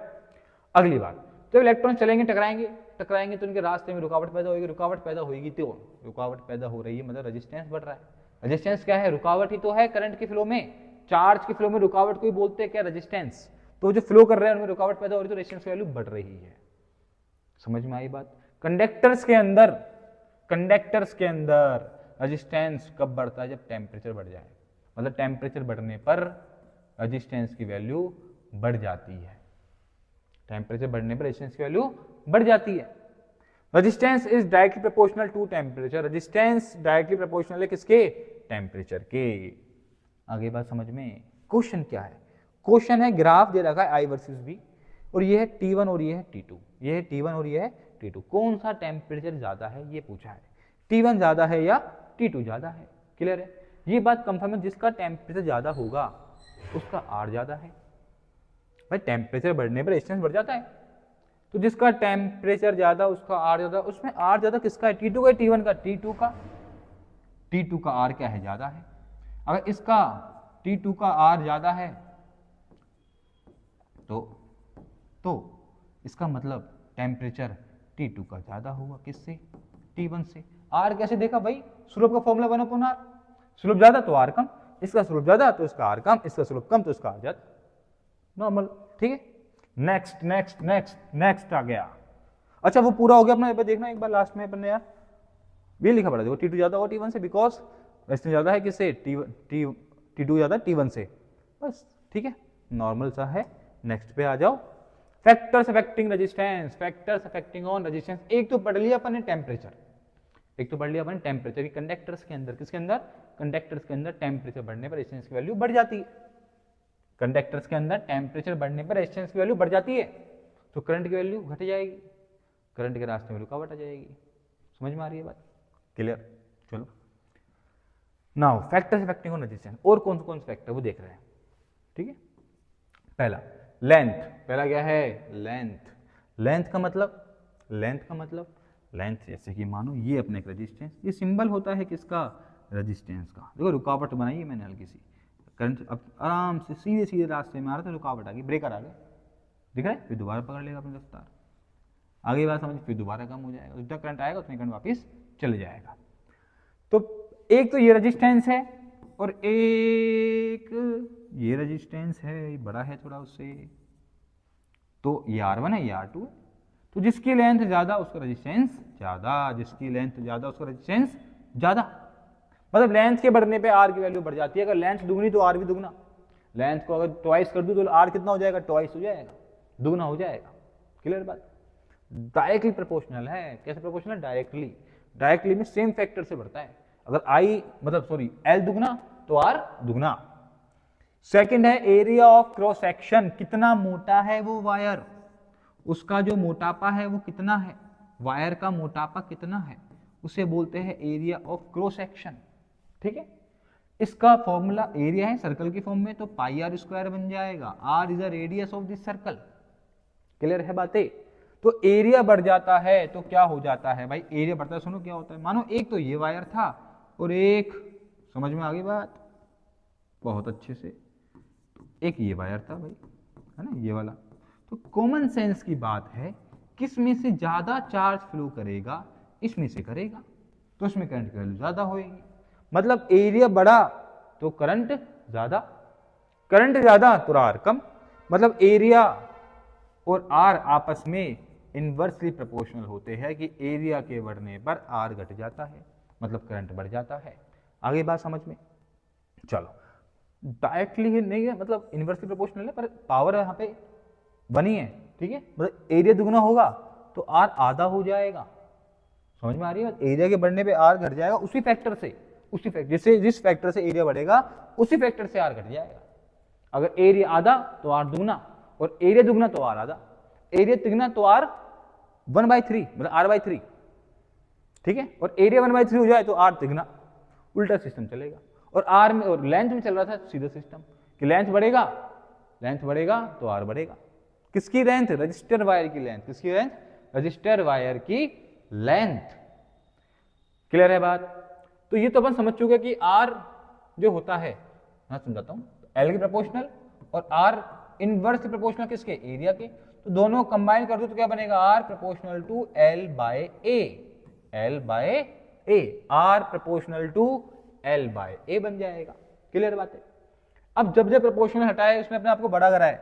अगली बात, तो इलेक्ट्रॉन चलेंगे, टकराएंगे तो उनके रास्ते में रुकावट पैदा होगी। रुकावट पैदा हो रही है मतलब रेजिस्टेंस बढ़ रहा है। रेजिस्टेंस क्या है? रुकावट ही तो है करंट के फ्लो में, चार्ज के फ्लो में रुकावट को ही बोलते हैं क्या? रेजिस्टेंस। तो जो फ्लो कर रहे हैं उनमें रुकावट पैदा हो रही है तो रेजिस्टेंस की वैल्यू बढ़ रही है। समझ में आई बात? कंडक्टर्स के अंदर रेजिस्टेंस कब बढ़ता है? जब टेम्परेचर बढ़ जाए, मतलब टेम्परेचर बढ़ने पर रेजिस्टेंस की वैल्यू बढ़ जाती है। टेम्परेचर बढ़ने पर रेजिस्टेंस की वैल्यू बढ़ जाती है। Resistance is directly proportional to temperature. Resistance directly proportional है किसके? टेम्परेचर के। आगे बात समझ में? क्वेश्चन क्या है? क्वेश्चन है, ग्राफ दे रखा है I वर्सेस V, और ये है T1 और ये है T2। ये है T1 और ये है T2। कौन सा टेम्परेचर ज्यादा है ये पूछा है। T1 ज्यादा है या T2 ज्यादा है? क्लियर है? ये बात कंफर्म है, जिसका टेम्परेचर ज्यादा होगा उसका R ज्यादा है। भाई टेम्परेचर बढ़ने पर रेजिस्टेंस बढ़ जाता है, तो जिसका टेम्परेचर ज्यादा उसका R ज्यादा। उसमें R ज्यादा किसका है? T2 का, T1 का? T2 का R क्या है? ज्यादा है। अगर इसका T2 का R ज्यादा है तो इसका मतलब टेम्परेचर T2 का ज्यादा होगा। किससे? T1 से। R कैसे देखा भाई? स्लोप का फॉर्मूला 1/r। स्लोप ज्यादा तो R कम, इसका स्लोप ज्यादा तो इसका R कम, इसका स्लोप कम तो इसका R ज्यादा। नॉर्मल। ठीक है। नेक्स्ट आ गया। अच्छा वो पूरा हो गया अपना। देखना एक बार लास्ट में अपन ने यार ये लिखा पड़ा, देखो T2 ज्यादा होगा T1 से, बिकॉज रेजिस्टेंस ज्यादा है किससे? T2 ज्यादा T1 से। बस ठीक है, नॉर्मल सा है। नेक्स्ट पे आ जाओ। Factors affecting resistance, factors affecting on resistance. एक तो पढ़ लिया अपन ने टेम्परेचर, कंडक्टर्स के अंदर, किसके अंदर? कंडक्टर्स के अंदर टेम्परेचर बढ़ने पर रेजिस्टेंस की वैल्यू बढ़ जाती है। कंडक्टर्स के अंदर टेम्परेचर बढ़ने पर रेजिस्टेंस की वैल्यू बढ़ जाती है, तो करंट की वैल्यू घट जाएगी, करंट के रास्ते में रुकावट आ जाएगी। समझ में आ रही है बात? क्लियर? चलो now factors affecting on resistance. और कौन से फैक्टर वो देख रहे हैं। ठीक है। पहला लेंथ। पहला क्या है? लेंथ। लेंथ का मतलब जैसे कि मानो ये अपने एक रेजिस्टेंस, ये सिंबल होता है किसका? रेजिस्टेंस का। देखो रुकावट बनाई है मैंने हल्की सी, करंट अब आराम से सीधे रास्ते में आ रहा था, रुकावट आ गई, ब्रेकर आ गया, दिख रहा है? फिर दोबारा पकड़ लेगा अपनी रफ्तार, आगे बात समझ, फिर दोबारा कम हो जाएगा, जितना करंट आएगा उतनी करंट वापस चले जाएगा। तो एक तो ये रेजिस्टेंस है और एक ये रेजिस्टेंस है, बड़ा है थोड़ा उससे, तो ये R1 है, ये R2 है। तो जिसकी लेंथ ज्यादा उसका रेजिस्टेंस ज्यादा, जिसकी लेंथ ज्यादा उसका रेजिस्टेंस ज्यादा। मतलब लेंथ के बढ़ने पे R की वैल्यू बढ़ जाती है। अगर लेंथ दुगनी तो R भी दुगना। लेंथ को अगर ट्वाइस कर दूं तो R कितना हो जाएगा? ट्वाइस हो जाएगा, दुगना हो जाएगा। क्लियर बात? डायरेक्टली प्रोपोर्शनल है। कैसे प्रोपोर्शनल? डायरेक्टली में सेम फैक्टर से बढ़ता है। अगर L दुगना तो R दुगना। सेकंड है एरिया ऑफ क्रॉस सेक्शन, कितना मोटा है वो वायर, उसका जो मोटापा है वो कितना है, वायर का मोटापा कितना है, उसे बोलते हैं एरिया ऑफ क्रॉस सेक्शन। ठीक है। इसका फॉर्मूला एरिया है सर्कल की फॉर्म में, तो पाई आर स्क्वायर बन जाएगा। R is the radius of this circle. Clear है बातें? तो एरिया बढ़ जाता है तो क्या हो जाता है भाई? एरिया बढ़ता है, सुनो क्या होता है। मानो एक तो ये वायर था और एक, समझ में आ गई बात? बहुत अच्छे से, एक ये वायर था भाई, है ना, ये वाला। तो कॉमन सेंस की बात है, किस में से ज्यादा चार्ज फ्लो करेगा, इसमें से करेगा, तो इसमें करंट की वैल्यू ज्यादा होगी। मतलब एरिया बढ़ा तो करंट ज्यादा, करंट ज्यादा तो आर कम। मतलब एरिया और आर आपस में इनवर्सली प्रोपोर्शनल होते हैं कि एरिया के बढ़ने पर आर घट जाता है, मतलब करंट बढ़ जाता है। आगे बात समझ में? चलो डायरेक्टली नहीं है, मतलब इनवर्सली प्रोपोर्शनल है, पर पावर यहाँ पे बनी है। ठीक है। मतलब एरिया दुगना होगा तो आर आधा हो जाएगा। समझ में आ रही है? एरिया के बढ़ने पे आर घट जाएगा उसी फैक्टर से, जिस फैक्टर से एरिया बढ़ेगा उसी फैक्टर से आर घट जाएगा। अगर एरिया आधा तो आर दुगना, और एरिया दुगना तो आर आधा, एरिया तिगना तो आर 1/3 मतलब r/3, ठीक है। और एरिया 1/3 हो जाए तो आर तिगना, उल्टा सिस्टम चलेगा। और आर में और लेंथ में चल रहा था सीधा सिस्टम कि लेंथ बढ़ेगा तो आर बढ़ेगा। किसकी लेंथ? रजिस्टर वायर की लेंथ। किसकी लेंथ? रजिस्टर वायर की लेंथ। क्लियर है बात? तो ये तो अपन समझ चुके कि आर जो होता है, मैं समझाता हूं, एल के प्रोपोर्शनल और आर इनवर्स प्रोपोर्शनल किसके? एरिया के। तो दोनों कंबाइन कर दो तो क्या बनेगा? R proportional to L by A, L by A, R proportional to L by A बन जाएगा। क्लियर बात है? अब जब जब प्रोपोर्शनल हटाए उसने अपने आप को बड़ा कराए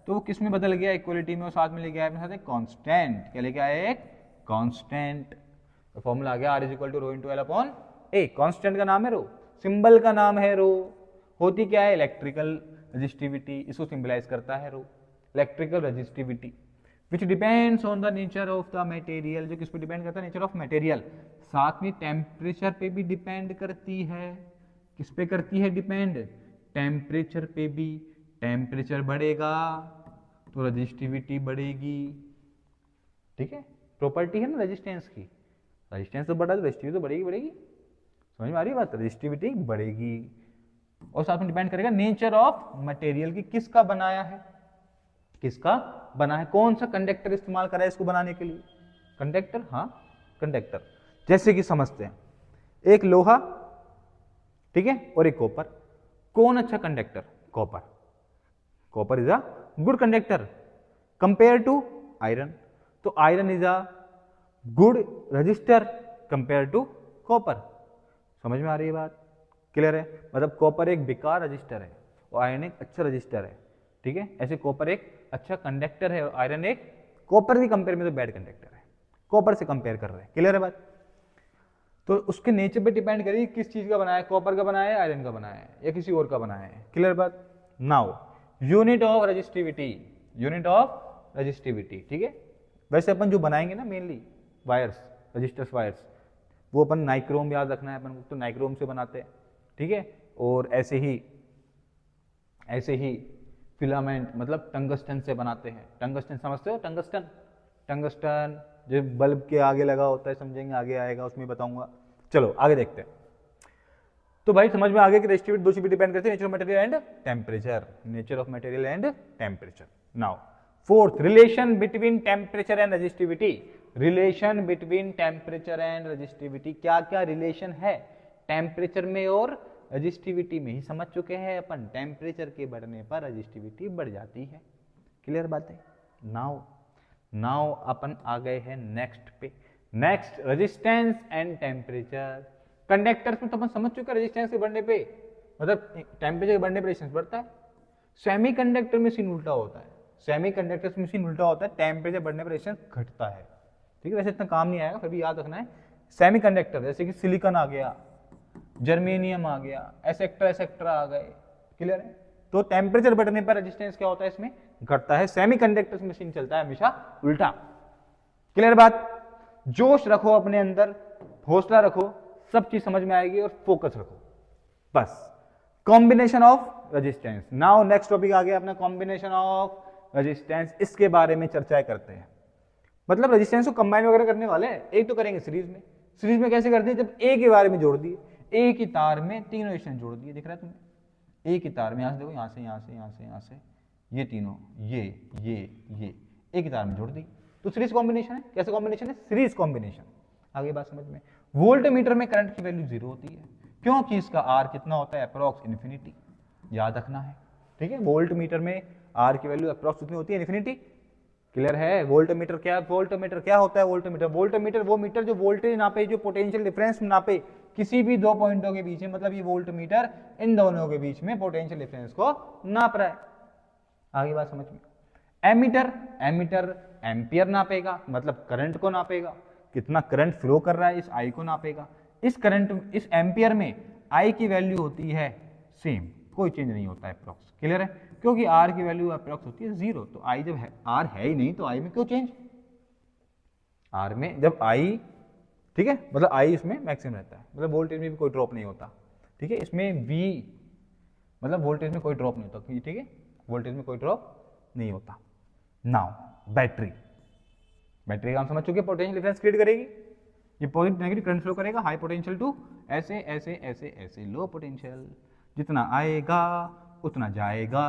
तो वो किस में बदल गया? इक्वलिटी में। और साथ में लेके आया अपने साथ एक कांस्टेंट। क्या लेके आया? एक कांस्टेंट। तो फॉर्मूला आ गया R is equal to rho into L upon A. Constant का नाम है रो, सिंबल का नाम है रो। होती क्या है? इलेक्ट्रिकल रजिस्टिविटी, इसको सिंबलाइज करता है rho. Electrical resistivity which depends on the nature of the material, जो किस पे डिपेंड करता है? Nature of material. साथ में टेम्परेचर पे भी डिपेंड करती है। किस पे करती है डिपेंड? टेम्परेचर पे भी। टेम्परेचर बढ़ेगा तो रजिस्टिविटी बढ़ेगी, ठीक है। प्रॉपर्टी है ना रेजिस्टेंस की, रेजिस्टेंस तो बढ़ा तो रजिस्टिविटी तो बढ़ेगी। समझ में आ रही है बात? रजिस्टिविटी बढ़ेगी। और साथ में डिपेंड करेगा नेचर ऑफ मटेरियल की, किसका बनाया है, किसका बना है, कौन सा कंडक्टर इस्तेमाल करा है इसको बनाने के लिए। कंडक्टर, हाँ कंडक्टर। जैसे कि समझते हैं, एक लोहा, ठीक है, और एक कॉपर। कौन अच्छा conductor? Copper. Copper is a good conductor compare to iron. तो iron is a good resistor compare to copper. समझ में आ रही है बात? क्लियर है? मतलब कॉपर एक बेकार रजिस्टर है और आयरन एक अच्छा रजिस्टर है, ठीक है। ऐसे कॉपर एक अच्छा कंडक्टर है और आयरन एक, कॉपर की कंपेयर में तो बैड कंडक्टर है, कॉपर से कंपेयर कर रहे हैं। क्लियर है बात? तो उसके नेचर पे डिपेंड करेगी किस चीज का बनाया है, कॉपर का बनाया है, आयरन का बनाया है, या किसी और का बनाया है। क्लियर बात? Now unit of resistivity, unit of resistivity, ठीक है। वैसे अपन जो बनाएंगे ना मेनली वायर्स, रजिस्टर्स वायर्स, वो अपन नाइक्रोम, याद रखना है अपन तो नाइक्रोम से बनाते हैं, ठीक है। और ऐसे ही फिलामेंट मतलब टंगस्टन से बनाते हैं। टंगस्टन समझते हो? टंगस्टन, टंगस्टन जो बल्ब के आगे लगा होता है, समझेंगे आगे आएगा उसमें बताऊंगा। चलो आगे देखते हैं। तो भाई समझ में आ गया कि रजिस्टिविटी दो चीज पे डिपेंड करती है, nature of material and temperature. Nature of material and temperature. Now fourth, relation between temperature and resistivity. Relation between temperature and resistivity, क्या क्या रिलेशन है टेम्परेचर में और रजिस्टिविटी में ही समझ चुके हैं अपन। टेम्परेचर के बढ़ने पर रजिस्टिविटी बढ़ जाती है। क्लियर बात है? नाउ अपन आ गए हैं नेक्स्ट पे। Next, resistance and temperature. Conductors में तो अपन समझ चुके हैं रेजिस्टेंस के बढ़ने पे मतलब टेम्परेचर के बढ़ने पे रेजिस्टेंस बढ़ता है। सेमीकंडक्टर में सीन उल्टा होता है। सेमीकंडक्टर्स में सीन उल्टा होता है, टेम्परेचर बढ़ने पर रेजिस्टेंस घटता है, ठीक है। वैसे इतना काम नहीं आएगा, फिर भी याद रखना है। सेमीकंडक्टर जैसे कि सिलिकॉन आ गया, जर्मेनियम आ गया, एसेक्ट्रा आ गए। क्लियर है? तो टेम्परेचर बढ़ने पर रेजिस्टेंस क्या होता है? इसमें घटता है। सेमीकंडक्टर्स में सीन चलता है हमेशा उल्टा। क्लियर बात? जोश रखो अपने अंदर, हौसला रखो, सब चीज समझ में आएगी, और फोकस रखो बस। Combination of resistance. Now next topic आ गया अपना, कॉम्बिनेशन ऑफ रेजिस्टेंस। इसके बारे में चर्चाएं करते हैं। मतलब रेजिस्टेंस को कंबाइन वगैरह करने वाले हैं, एक तो करेंगे सीरीज में। सीरीज में कैसे करते हैं? जब एक के बारे में जोड़ दिए, एक ही तार में तीनों रेजिस्टेंस जोड़ दिए, दिख रहा है तुम्हें? एक ही तार में, यहां से देखो, यहां से यहां से यहां से यहां से, ये तीनों, ये एक ही तार में जोड़ दी, तो सीरीज कॉम्बिनेशन है। कैसे कॉम्बिनेशन है? Series combination. आगे बात समझ में। वोल्ट मीटर में करंट की वैल्यू 0 होती है, क्योंकि इसका आर कितना होता है? Approx infinity. याद रखना है, ठीक है। वोल्ट मीटर में आर की वैल्यू अप्रॉक्स कितनी होती है? इन्फिनिटी। क्लियर है? वोल्ट मीटर क्या होता है? वोल्ट मीटर वो मीटर जो वोल्टेज नापे, जो पोटेंशियल डिफरेंस नापे किसी भी दो पॉइंटों के बीच में। मतलब ये वोल्ट मीटर इन दोनों के बीच में पोटेंशियल डिफरेंस को नाप रहा है। आगे बात समझ में। एमीटर एम्पियर नापेगा, मतलब करंट को नापेगा, कितना करंट फ्लो कर रहा है, इस आई को नापेगा। इस एम्पियर में आई की वैल्यू होती है सेम, कोई चेंज नहीं होता है अप्रॉक्स। क्लियर है? क्योंकि आर की वैल्यू अप्रॉक्स होती है 0, तो आई जब है, आर है ही नहीं तो आई में क्यों चेंज? आर में जब आई, ठीक है, मतलब आई इसमें मैक्सिमम रहता है, मतलब वोल्टेज में भी कोई ड्रॉप नहीं होता, ठीक है। इसमें वी मतलब वोल्टेज में कोई ड्रॉप नहीं होता, ठीक है, वोल्टेज में कोई ड्रॉप नहीं होता। नाउ बैटरी का काम समझ चुके, पोटेंशियल डिफरेंस क्रिएट करेगी, ये पॉजिटिव नेगेटिव करंट फ्लो करेगा, हाई पोटेंशियल टू ऐसे ऐसे ऐसे ऐसे लो पोटेंशियल, जितना आएगा उतना जाएगा,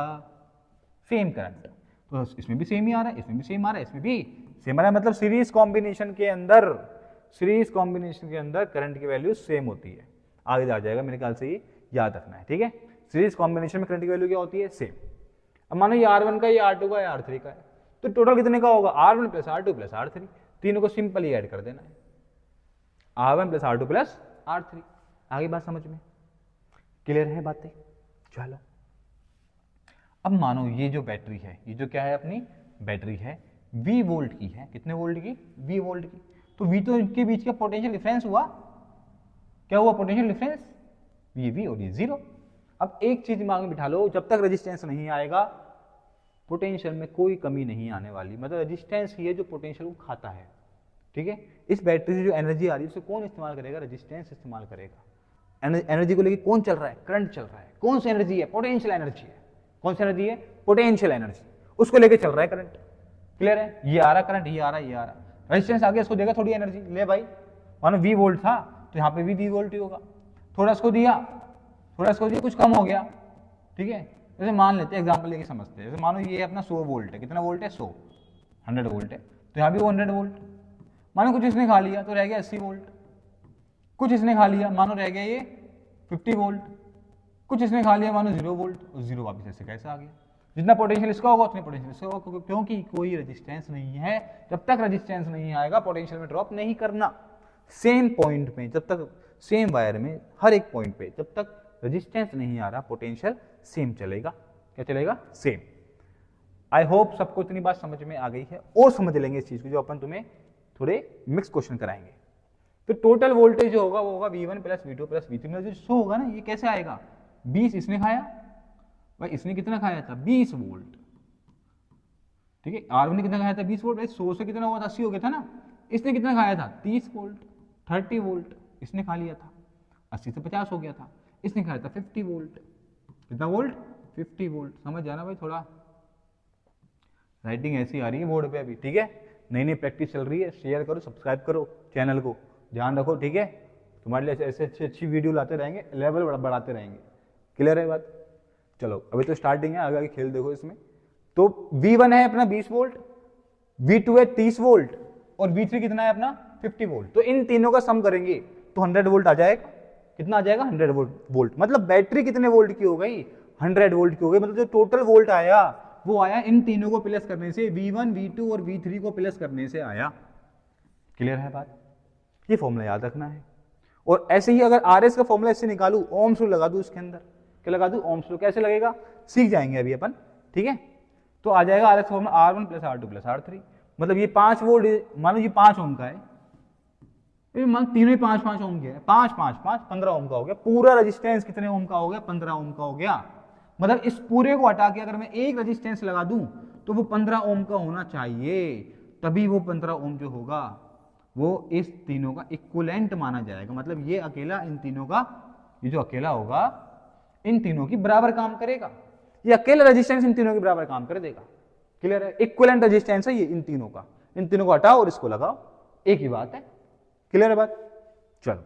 सेम करंट। तो इसमें भी सेम ही आ रहा है, इसमें भी सेम आ रहा है, इसमें भी सेम आ रहा है, मतलब सीरीज कॉम्बिनेशन के अंदर करंट की वैल्यू सेम होती है। आगे जा जाएगा, मेरे ख्याल से ये याद रखना है, ठीक है। सीरीज कॉम्बिनेशन में करंट की वैल्यू क्या होती है, सेम। अब मानो ये R1 का, ये R2 का, ये R3 का है, तो टोटल कितने का होगा, R1 plus R2 plus R3, तीनों को सिंपली ऐड कर देना है, R1 plus R2 plus R3। आगे बात समझ में क्लियर है बातें? चलो अब मानो ये जो बैटरी है, ये जो क्या है अपनी बैटरी है, V वोल्ट की है, कितने वोल्ट की, V वोल्ट की, तो V तो इनके बीच का पोटेंशियल डिफरेंस हुआ, क्या हुआ पोटेंशियल डिफरेंस, VV और ये जीरो। अब एक चीज दिमाग में बिठा लो, जब तक रेजिस्टेंस नहीं आएगा पोटेंशियल में कोई कमी नहीं आने वाली, मतलब रेजिस्टेंस ही है जो पोटेंशियल को खाता है, ठीक है। इस बैटरी से जो एनर्जी आ रही है उसे कौन इस्तेमाल करेगा, रेजिस्टेंस इस्तेमाल करेगा। एनर्जी को लेके कौन चल रहा है, करंट चल रहा है, कौन सी एनर्जी है, पोटेंशियल एनर्जी है, कौन सी एनर्जी है, पोटेंशियल एनर्जी, उसको लेके चल रहा है करंट। क्लियर है, ये आ रहा करंट, ये आ रहा, ये आ रहा, रेजिस्टेंस आ गया, इसको देगा थोड़ी एनर्जी, ले भाई मानो V वोल्ट था तो यहाँ पे भी V वोल्ट ही होगा, थोड़ा इसको दिया, कुछ कम हो गया, ठीक है। जैसे मान लेते हैं, एग्जांपल लेके समझते हैं, जैसे मानो ये अपना 100 वोल्ट है, कितना वोल्ट है, 100 वोल्ट है, तो यहाँ भी वो 100 वोल्ट, मानो कुछ इसने खा लिया तो रह गया 80 वोल्ट, कुछ इसने खा लिया मानो रह गया ये 50 वोल्ट, कुछ इसने खा लिया मानो 0 वोल्ट, और 0 वापस ऐसे कैसे आ गया, जितना पोटेंशियल इसका होगा उतनी पोटेंशियल इसका होगा, क्योंकि कोई रेजिस्टेंस नहीं है। जब तक रेजिस्टेंस नहीं आएगा पोटेंशियल में ड्रॉप नहीं करना, सेम पॉइंट में, जब तक सेम वायर में हर एक पॉइंट पे जब तक रेजिस्टेंस नहीं आ रहा पोटेंशियल सेम चलेगा, क्या चलेगा, सेम। आई होप सबको इतनी बात समझ में आ गई है, और समझ लेंगे इस चीज को जो अपन तुम्हें थोड़े मिक्स क्वेश्चन कराएंगे। तो टोटल वोल्टेज जो होगा वो होगा V1 plus V2 plus V3, जो 100 होगा ना, ये कैसे आएगा, 20 इसने खाया भाई, इसने कितना खाया था 20 वोल्ट, ठीक है, R1 ने कितना खाया था 20 वोल्ट, 100 से कितना हुआ था 80 हो गया था ना, इसने कितना खाया था 30 वोल्ट, 30 वोल्ट इसने खा लिया था, 80 से 50 हो गया था, इसने खाया था 50 वोल्ट, कितना वोल्ट, 50 वोल्ट। समझ जाना भाई, थोड़ा राइटिंग ऐसी आ रही है बोर्ड पे अभी, ठीक है, नई नई प्रैक्टिस चल रही है, शेयर करो, सब्सक्राइब करो चैनल को, ध्यान रखो, ठीक है, तुम्हारे लिए ऐसे अच्छी वीडियो लाते रहेंगे, लेवल बढ़ाते रहेंगे। क्लियर है बात? चलो अभी तो स्टार्टिंग है, आगे खेल देखो इसमें। तो V1 है अपना 20 वोल्ट, V2 है 30 वोल्ट, और V3 कितना है अपना 50 वोल्ट। तो इन तीनों का सम करेंगे तो 100 वोल्ट आ जाएगा, कितना आ जाएगा 100 वोल्ट, मतलब बैटरी कितने वोल्ट की हो गई, 100 वोल्ट की हो गई, मतलब जो टोटल वोल्ट आया वो आया इन तीनों को प्लस करने से, V1 V2 और V3 को प्लस करने से आया। क्लियर है बात? ये फॉर्मूला याद रखना है। और ऐसे ही अगर RS का फॉर्मूला इससे निकालू, ओम्स लॉ लगा दूं इसके अंदर, क्या लगा दूं, ओम्स लॉ। कैसे लगेगा सीख जाएंगे अभी अपन, ठीक है। तो आ जाएगा RS formula R1 plus R2 plus R3, मतलब ये 5 वोल्ट, मानो ये 5 ओम का है, मान तीनों ही 5-5 ओम के है, 5-5-5 15 ओम का हो गया, पूरा रेजिस्टेंस कितने ओम का हो गया, 15 ओम का हो गया। मतलब इस पूरे को हटा के अगर मैं एक रेजिस्टेंस लगा दूं तो वो 15 ओम का होना चाहिए, तभी वो 15 ओम जो होगा वो इस तीनों का इक्विवेलेंट माना जाएगा। मतलब ये अकेला इन तीनों का, ये जो अकेला होगा इन तीनों की बराबर काम करेगा, ये अकेला रेजिस्टेंस इन तीनों के बराबर काम कर देगा। क्लियर है? इक्विवेलेंट रेजिस्टेंस है ये इन तीनों का, इन तीनों को हटाओ और इसको लगाओ, एक ही बात है। क्लियर है बात? चलो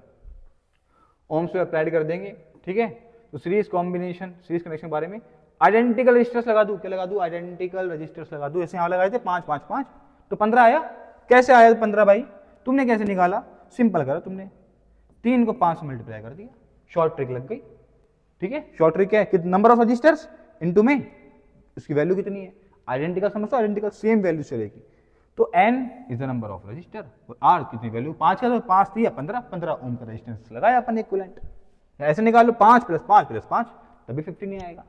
ओम्स लॉ अप्लाई कर देंगे, ठीक है। तो सीरीज कॉम्बिनेशन, सीरीज कनेक्शन के बारे में आइडेंटिकल रजिस्टर्स लगा दूं, क्या लगा दूं, आइडेंटिकल रजिस्टर्स लगा दूं। ऐसे यहां लगाए थे 5-5-5, तो 15 आया। कैसे आया 15 भाई, तुमने कैसे निकाला, सिंपल करा तुमने, 3 को 5 से मल्टीप्लाई कर दिया, शॉर्ट ट्रिक लग गई, ठीक है। शॉर्ट ट्रिक है कि नंबर ऑफ रजिस्टर्स इनटू में उसकी वैल्यू कितनी है, आइडेंटिकल समझो, आइडेंटिकल सेम वैल्यू चलेगी। तो n is the number of register, और r कितनी वैल्यू 5 का, तो 5 दिया 15 ओम का रेजिस्टेंस लगाया अपन इक्विवेलेंट। ऐसे निकालो 5 + 5 + 5 तभी 50 नहीं आएगा।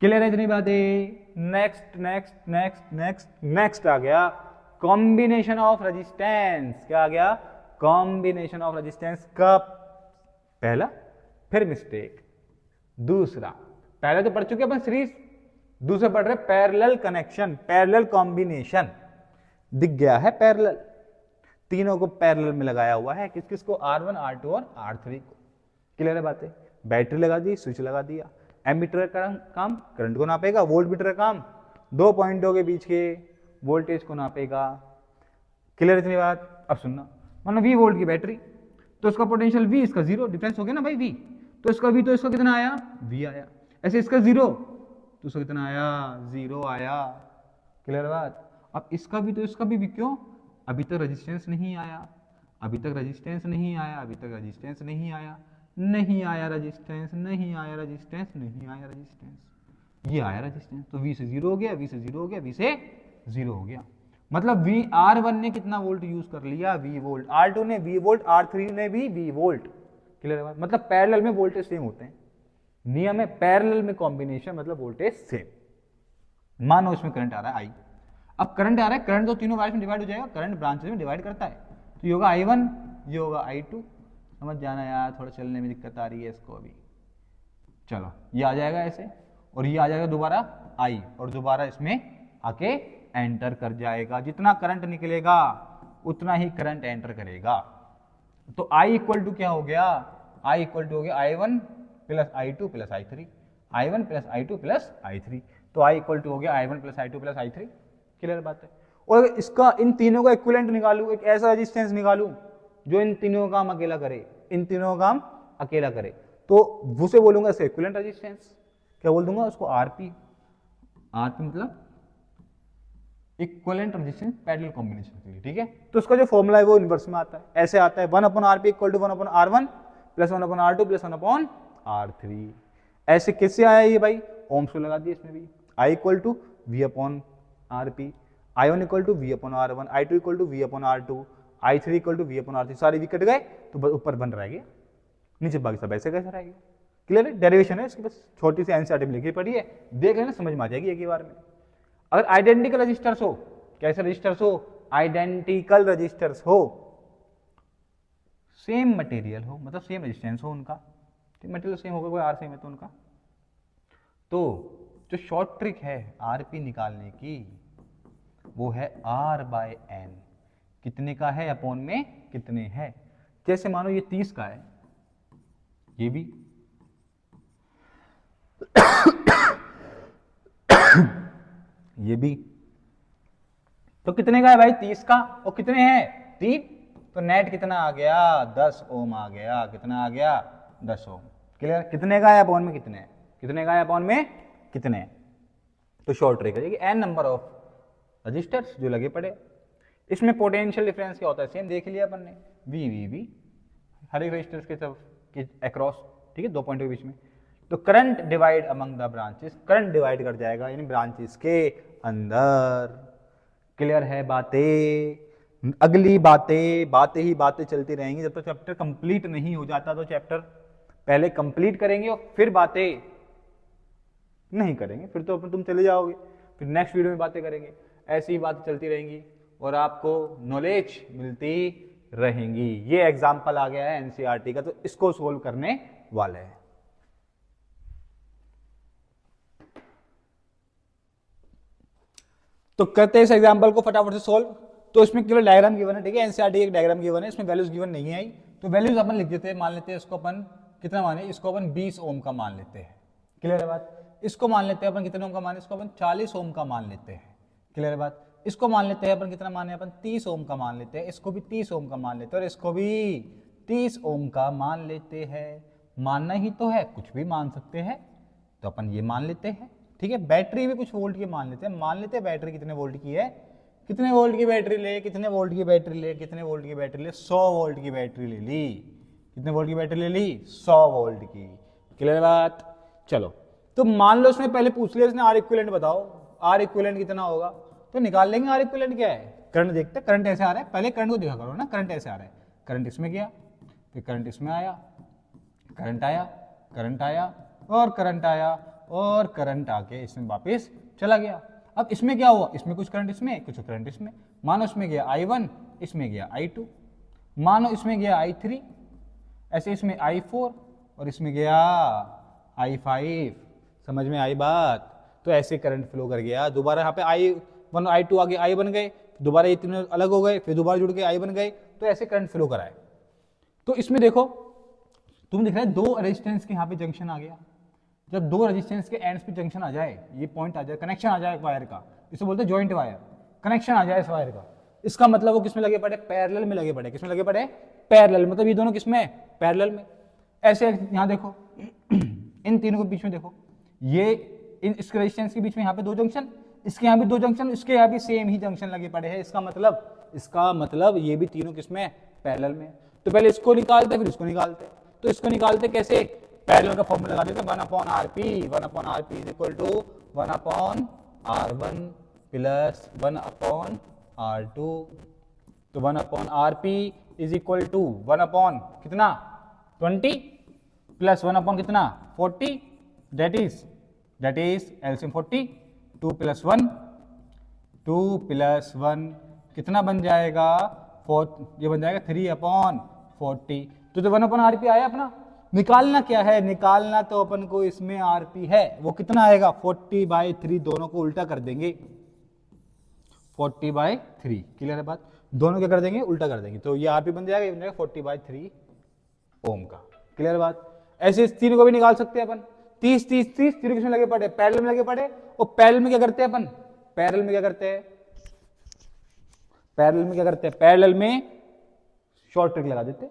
क्लियर है इतनी बातें? Next next next next next आ गया कॉम्बिनेशन ऑफ रेजिस्टेंस। क्या आ गया, कॉम्बिनेशन ऑफ रेजिस्टेंस का पहला, फिर मिस्टेक दूसरा। पहले तो पढ़ चुके अपन सीरीज, दूसरा पढ़ रहे पैरेलल कनेक्शन, पैरेलल कॉम्बिनेशन। दिख गया है पैरेलल, तीनों को पैरेलल में लगाया हुआ है, किस किस को, R1 R2 और R3 को। क्लियर है बातें? बैटरी लगा दी, स्विच लगा दिया। एमीटर का काम करंट को नापेगा, वोल्ट मीटर का काम 2 पॉइंटों के बीच के वोल्टेज को नापेगा। क्लियर इतनी बात? अब सुनना, मानो V वोल्ट की बैटरी, तो इसका पोटेंशियल V, इसका 0, डिफरेंस हो गया ना भाई V, तो इसका V, तो इसका कितना आया? V आया। ऐसे इसका 0, तो इसका कितना आया? 0 आया। क्लियर बात? अब इसका भी, तो इसका भी क्यों? अभी तक रेजिस्टेंस नहीं आया, अभी तक रेजिस्टेंस नहीं आया, अभी तक रेजिस्टेंस नहीं आया, नहीं आया रेजिस्टेंस, नहीं आया रेजिस्टेंस, नहीं आया रेजिस्टेंस, ये आया रेजिस्टेंस, तो V से 0 हो गया, V से 0 हो गया, V से 0 हो गया। मतलब V R1 ने कितना वोल्ट यूज कर लिया? V volt. R2 ने V वोल्ट, R3 ने भी V वोल्ट। क्लियर बात? मतलब पैरेलल में वोल्टेज सेम होते हैं, नियम है पैरेलल में कॉम्बिनेशन मतलब वोल्टेज सेम। मानो इसमें करंट आ रहा है I, अब करंट आ रहा है, करंट तो तीनों वाइज में डिवाइड हो जाएगा, करंट ब्रांचेस में डिवाइड करता है, तो ये होगा I1, ये होगा I2। समझ जाना यार, थोड़ा चलने में दिक्कत आ रही है इसको अभी। चलो ये आ जाएगा ऐसे, और ये आ जाएगा दोबारा I, और दोबारा इसमें आके एंटर कर जाएगा। जितना करंट निकलेगा उतना ही करंट एंटर करेगा। तो I इक्वल टू क्या हो गया? I इक्वल टू हो गया I1 plus I2 plus I3, I1 plus I2 plus I3। तो I इक्वल टू हो गया I1 plus I2 plus I3। Clear बात है? और इसका इन तीनों का इक्विवेलेंट निकालूं, एक ऐसा रेजिस्टेंस निकालूं जो इन तीनों का काम अकेला करे, इन तीनों का काम अकेला करे, तो उसे बोलूंगा इसका इक्विवेलेंट रेजिस्टेंस। क्या बोल दूंगा उसको? RP। RP मतलब इक्विवेलेंट रेजिस्टेंस पैरेलल कॉम्बिनेशन के लिए। ठीक है, तो उसका जो फॉर्मूला है वो इनवर्स में आता है, ऐसे आता है 1/RP equal to 1/R1 plus 1/R2 plus 1/R3। ऐसे किससे आया ये भाई? ओम्स को लगा दिया इसमें भी। I equal to V/RP, I1 equal to V/R1, I2 equal to V/R2, I3 equal to V/R3। सारे V कट गए तो ऊपर बन रह गया, नीचे बाकी सब ऐसे कैसे रहेगा। क्लियर है? डेरिवेशन है इसकी, बस छोटी सी एनसीईआरटी में लिखी पड़ी है, देख लेना, समझ में आ जाएगी एक ही बार में। अगर आइडेंटिकल रजिस्टर्स हो, कैसे रजिस्टर्स हो? आइडेंटिकल रजिस्टर्स हो, सेम मटेरियल हो, मतलब सेम रेजिस्टेंस हो उनका, मटेरियल सेम होगा, कोई आर सेम है तो उनका, तो जो शॉर्ट ट्रिक है आरपी निकालने की वो है R/N। कितने का है अपॉन में कितने है। जैसे मानो ये 30 का है, ये भी ये भी, तो कितने का है भाई? 30 का, और कितने हैं? 3, तो नेट कितना आ गया? 10 ओम आ गया। कितना आ गया? 10 ओम। क्लियर? कितने का है अपॉन में कितने, कितने का है अपॉन में कितने, तो शॉर्ट ट्रिक है कि n नंबर ऑफ रजिस्टर्स जो लगे पड़े। इसमें पोटेंशियल डिफरेंस क्या होता है? सेम देख लिया अपन ने, V हर एक रजिस्टर्स के सब के अक्रॉस, ठीक है, 2 पॉइंट के बीच में। तो current divide among the branches, current divide कर जाएगा यानी ब्रांचेस के अंदर। क्लियर है बातें? अगली बातें ही बातें चलती रहेंगी जब तक चैप्टर कंप्लीट नहीं हो जाता। तो चैप्टर पहले कंप्लीट करेंगे और फिर बातें नहीं करेंगे, फिर तो तुम चले जाओगे, फिर नेक्स्ट वीडियो में बातें करेंगे। ऐसी ही बातें चलती रहेंगी और आपको नॉलेज मिलती रहेंगी। ये एग्जाम्पल आ गया है एनसीईआरटी का, तो इसको सोल्व करने वाले हैं। तो करते हैं इस एग्जाम्पल को फटाफट से सोल्व। तो इसमें केवल डायग्राम गिवन है, ठीक है, एनसीईआरटी एक डायग्राम गिवन है, इसमें वैल्यूज गिवन नहीं आई, तो वैल्यूज अपन लिख देते हैं। मान लेते हैं इसको अपन कितना माने, इसको अपन 20 ओम का मान लेते हैं। क्लियर है बात? इसको मान लेते हैं अपन कितने ओम का माने, इसको अपन 40 ओम का मान लेते हैं। क्लियर है बात? इसको मान लेते हैं अपन कितना माने, अपन 30 ओम का मान लेते हैं, इसको भी 30 ओम का मान लेते हैं, और इसको भी 30 ओम का मान लेते हैं। मानना ही तो है, कुछ भी मान सकते हैं, तो अपन ये मान लेते हैं। ठीक है, बैटरी भी कुछ वोल्ट की मान लेते हैं, मान लेते हैं बैटरी कितने वोल्ट की है, कितने वोल्ट की बैटरी ले, कितने वोल्ट की बैटरी ले, कितने वोल्ट की बैटरी ले, 100 वोल्ट की बैटरी ले ली। कितने वोल्ट की बैटरी ले ली? 100 वोल्ट की। क्लियर बात? चलो, तो मान लो इसमें पहले पूछ लिया इसने आर इक्विवेलेंट बताओ, आर इक्विवेलेंट कितना होगा, तो निकाल लेंगे आर इक्विवेलेंट क्या है। करंट देखते हैं, करंट ऐसे आ रहा है, पहले करंट को देखा करो ना, करंट ऐसे आ रहा है, करंट इसमें गया, फिर करंट इसमें आया, करंट आया, करंट आया और करंट आया और करंट आके इसमें वापस चला गया। अब इसमें क्या हुआ, इसमें कुछ करंट इसमें, कुछ करंट इसमें। मानो इसमें गया I1, इसमें गया I2, मानो इसमें गया I3, ऐसे इसमें I4 और इसमें गया I5। समझ में आई बात? तो ऐसे करंट फ्लो कर गया। दोबारा यहाँ पे I1 I2 आगे I बन गए, दोबारा ये तीनों अलग हो गए, फिर दोबारा जुड़ के I बन गए, तो ऐसे करंट फ्लो कराए। तो इसमें देखो तुम दिख रहा है 2 रेजिस्टेंस के यहाँ पे जंक्शन आ गया। जब 2 रेजिस्टेंस के एंड्स पे जंक्शन आ जाए, ये पॉइंट आ जाए, कनेक्शन आ जाए वायर का, इसे बोलते हैं जॉइंट वायर। कनेक्शन आ जाए इस वायर का, इसका मतलब वो किसमें लगे पड़े, पैरेलल में लगे पड़े। किसमें लगे पड़े, पैरेलल, मतलब ये दोनों किसमें, पैरेलल में। ऐसे यहां देखो इन तीनों के बीच में देखो, ये इन इसके रेजिस्टेंस के बीच में यहाँ पे दो जंक्शन, इसके यहाँ भी दो जंक्शन, इसके यहाँ भी सेम ही जंक्शन लगे पड़े हैं। इसका मतलब ये भी तीनों किसमें, पैरेलल में। तो पहले इसको निकालते फिर इसको निकालते। तो इसको निकालते कैसे, पैरेलल का फॉर्मूला लगा देते, 1/rp 1/rp is equal to 1/r1 plus 1/r2। तो 1/rp इज इक्वल टू 1/ कितना 20 प्लस 1/ कितना 40, दैट इज एलसीएम 40, 2 + 1 कितना बन जाएगा, ये बन जाएगा 3/40। तो 1/rp आया अपना। निकालना क्या है, निकालना तो अपन को इसमें rp है, वो कितना आएगा 40/3, दोनों को उल्टा कर देंगे 40/3, क्लियर है बात, दोनों क्या कर देंगे, उल्टा कर देंगे। तो ये rp बन जाएगा, ये बन जाएगा 40/3 ओम का, क्लियर बात। ऐसे इस तीनों को भी निकाल सकते हैं अपन, 30 तीनों किसमें लगे पड़े, पैरेलल में लगे पड़े। और पैरेलल में क्या करते हैं अपन, पैरेलल में क्या पैरेलल में शॉर्ट ट्रिक लगा देते,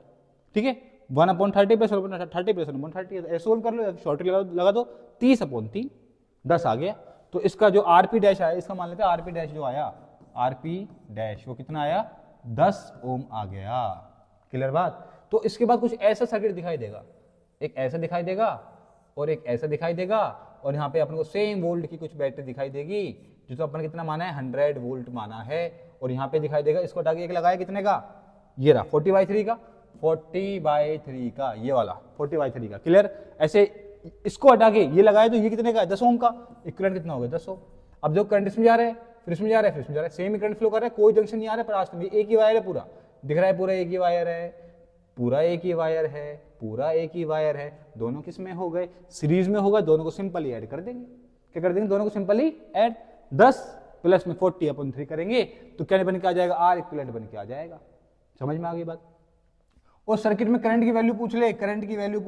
ठीक है। 1/30 प्लस 1/30 ऐसे सोल्व कर लो, शॉर्ट ट्रिक लगा दो, 30/3 10 आ गया। तो इसका जो rp डैश आया, इसका मान लेते हैं rp डैश जो आया, rp डैश वो कितना आया 10 ओम आ गया, क्लियर बात। तो इसके बाद कुछ ऐसा सर्किट दिखाई देगा, एक ऐसा दिखाई देगा और एक ऐसा दिखाई देगा, और यहाँ पे अपन को सेम वोल्ट की कुछ बैटरी दिखाई देगी, जो तो अपन कितना माना है 100 वोल्ट माना है। और यहाँ पे दिखाई देगा, इसको हटा के एक लगाया कितने का, ये रहा 40/3 का, 40/3 का, ये वाला 40/3 का, क्लियर। ऐसे इसको हटा के ये लगाए तो ये कितने का, 10 ओम का, इक्विवेलेंट कितना हो गया 10 ओम। अब जो करंट इसमें जा रहा है, फिर इसमें जा रहा है, फिर इसमें जा रहा है, सेम ही करंट फ्लो कर रहा है, कोई जंक्शन नहीं आ रहा है, पर आज एक ही वायर है, पूरा दिख रहा है, पूरा एक ही वायर है, पूरा एक ही वायर है, पूरा एक ही वायर है। दोनों किस में हो गए, सीरीज में होगा, दोनों को सिंपली ऐड कर देंगे। क्या कर देंगे, दोनों को सिंपली ऐड, 10 प्लस में 40/3 करेंगे तो क्या बन के आ जाएगा, आर इक्विवेलेंट बन के आ जाएगा। समझ में आ गई बात। और सर्किट में करंट की वैल्यू पूछ ले, करंट की वैल्यू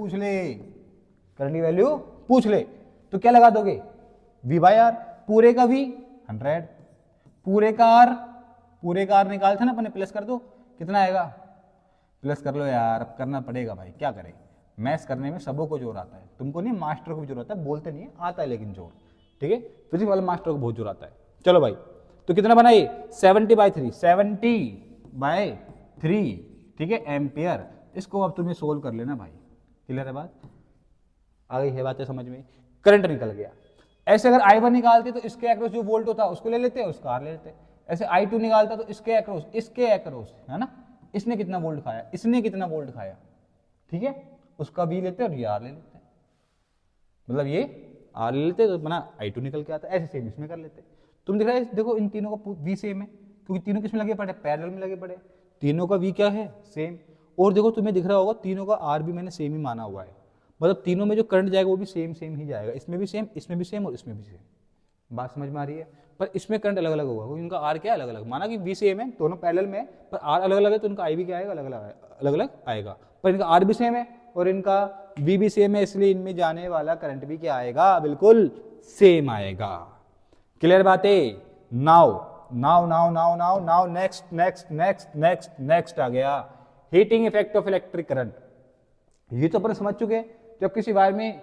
पूछ ले तो क्या लगा दोगे, V/R, पूरे का V 100, पूरे का R निकालते ना अपने, प्लस कर दो, कितना आएगा, प्लस कर लो यार, अब करना पड़ेगा भाई, क्या करें, मैथ्स करने में सबों को जोर आता है, तुमको नहीं, मास्टर को भी जोर आता है, बोलते नहीं है, आता है लेकिन जोर, ठीक है, फिजिक्स वाले मास्टर को बहुत जोर आता है। चलो भाई, तो कितना बना ये 70/3, ठीक है, एम्पियर। इसको अब तुम्हें सोल्व कर लेना भाई, क्लियर है बात, आ गई है बातें समझ में। करंट निकल गया, ऐसे अगर I1 निकालते तो इसके अक्रॉस जो वोल्ट होता उसको ले लेते, उसका R ले लेते। ऐसे I2 निकालता तो इसके अक्रॉस है ना, इसने कितना वोल्ट खाया, ठीक है, उसका V लेते और ये R ले लेते, मतलब ये R ले लेते तो बना I2 निकल के आता। ऐसे सेम इसमें कर लेते। तुम दिख रहा है, देखो इन तीनों का V सेम है, क्योंकि तीनों किसमें लगे पड़े, पैरेलल में लगे पड़े, तीनों का V क्या है, सेम। और देखो तुम्हें दिख रहा होगा तीनों का R भी मैंने सेम ही माना हुआ है, मतलब तीनों में जो करंट जाएगा वो भी सेम ही जाएगा, इसमें भी सेम, इसमें भी सेम और इसमें भी सेम। बात समझ में आ रही है। पर इसमें करंट अलग अलग होगा, क्योंकि इनका R क्या है, अलग अलग, माना कि V सेम है, दोनों पैरेलल में, पर R अलग अलग है, तो इनका I भी क्या आएगा, अलग अलग आएगा। पर इनका R भी सेम है और इनका V भी सेम है, इसलिए इनमें जाने वाला करंट भी क्या आएगा, बिल्कुल सेम आएगा। क्लियर बात है। नाउ नेक्स्ट आ गया heating effect of electric current. ये तो अपन समझ चुके हैं, जब किसी वायर में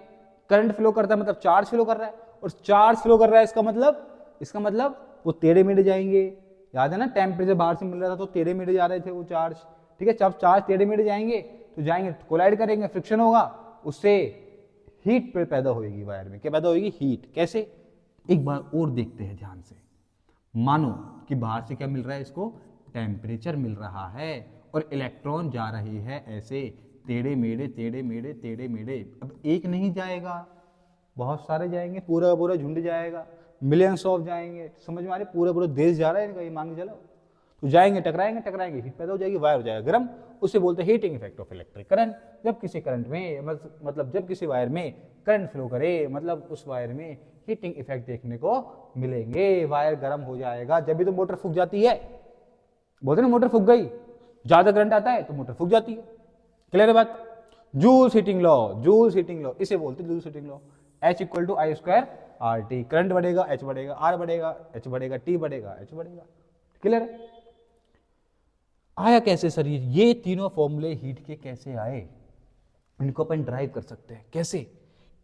करंट फ्लो करता है मतलब चार्ज फ्लो कर रहा है, और चार्ज फ्लो कर रहा है इसका मतलब वो टेढ़े मेढ़े जाएंगे। याद है ना, टेम्परेचर बाहर से मिल रहा था तो टेढ़े मेढ़े जा रहे थे वो चार्ज, ठीक है। जब चार्ज टेढ़े मेढ़े जाएंगे तो कोलाइड करेंगे, फ्रिक्शन होगा, उससे हीट पैदा होगी वायर में। क्या पैदा होगी, हीट। कैसे, एक बार और देखते हैं ध्यान से। मानो कि बाहर से क्या मिल रहा है, इसको टेम्परेचर मिल रहा है और इलेक्ट्रॉन जा रही है ऐसे टेढ़े मेढ़े। अब एक नहीं जाएगा, बहुत सारे जाएंगे, पूरा झुंड जाएगा, मिलियंस ऑफ जाएंगे। समझ में आ रही, पूरा देश जा रहा है इनका, ये मान के चलो। तो जाएंगे, टकराएंगे, हीट पैदा हो जाएगी, वायर हो जाएगा गर्म। उसे बोलते हैं heating effect of electric current. जब किसी करंट में मतलब जब किसी वायर में करंट फ्लो करे, मतलब उस वायर में हीटिंग इफेक्ट देखने को मिलेंगे, वायर गर्म हो जाएगा। जब भी तो मोटर फूक जाती है, बोलते ना मोटर फूक गई, ज्यादा करंट आता है तो मोटर फूक जाती है। क्लियर है बात। जूल्स हीटिंग लॉ, इसे बोलते हैं Joule's heating law. H = I² RT। Current बढ़ेगा, H बढ़ेगा, R बढ़ेगा, H बढ़ेगा, T बढ़ेगा, H बढ़ेगा। क्लियर? आया कैसे सर ये तीनों फॉर्मूले हीट के कैसे आए, इनको अपन ड्राइव कर सकते हैं कैसे?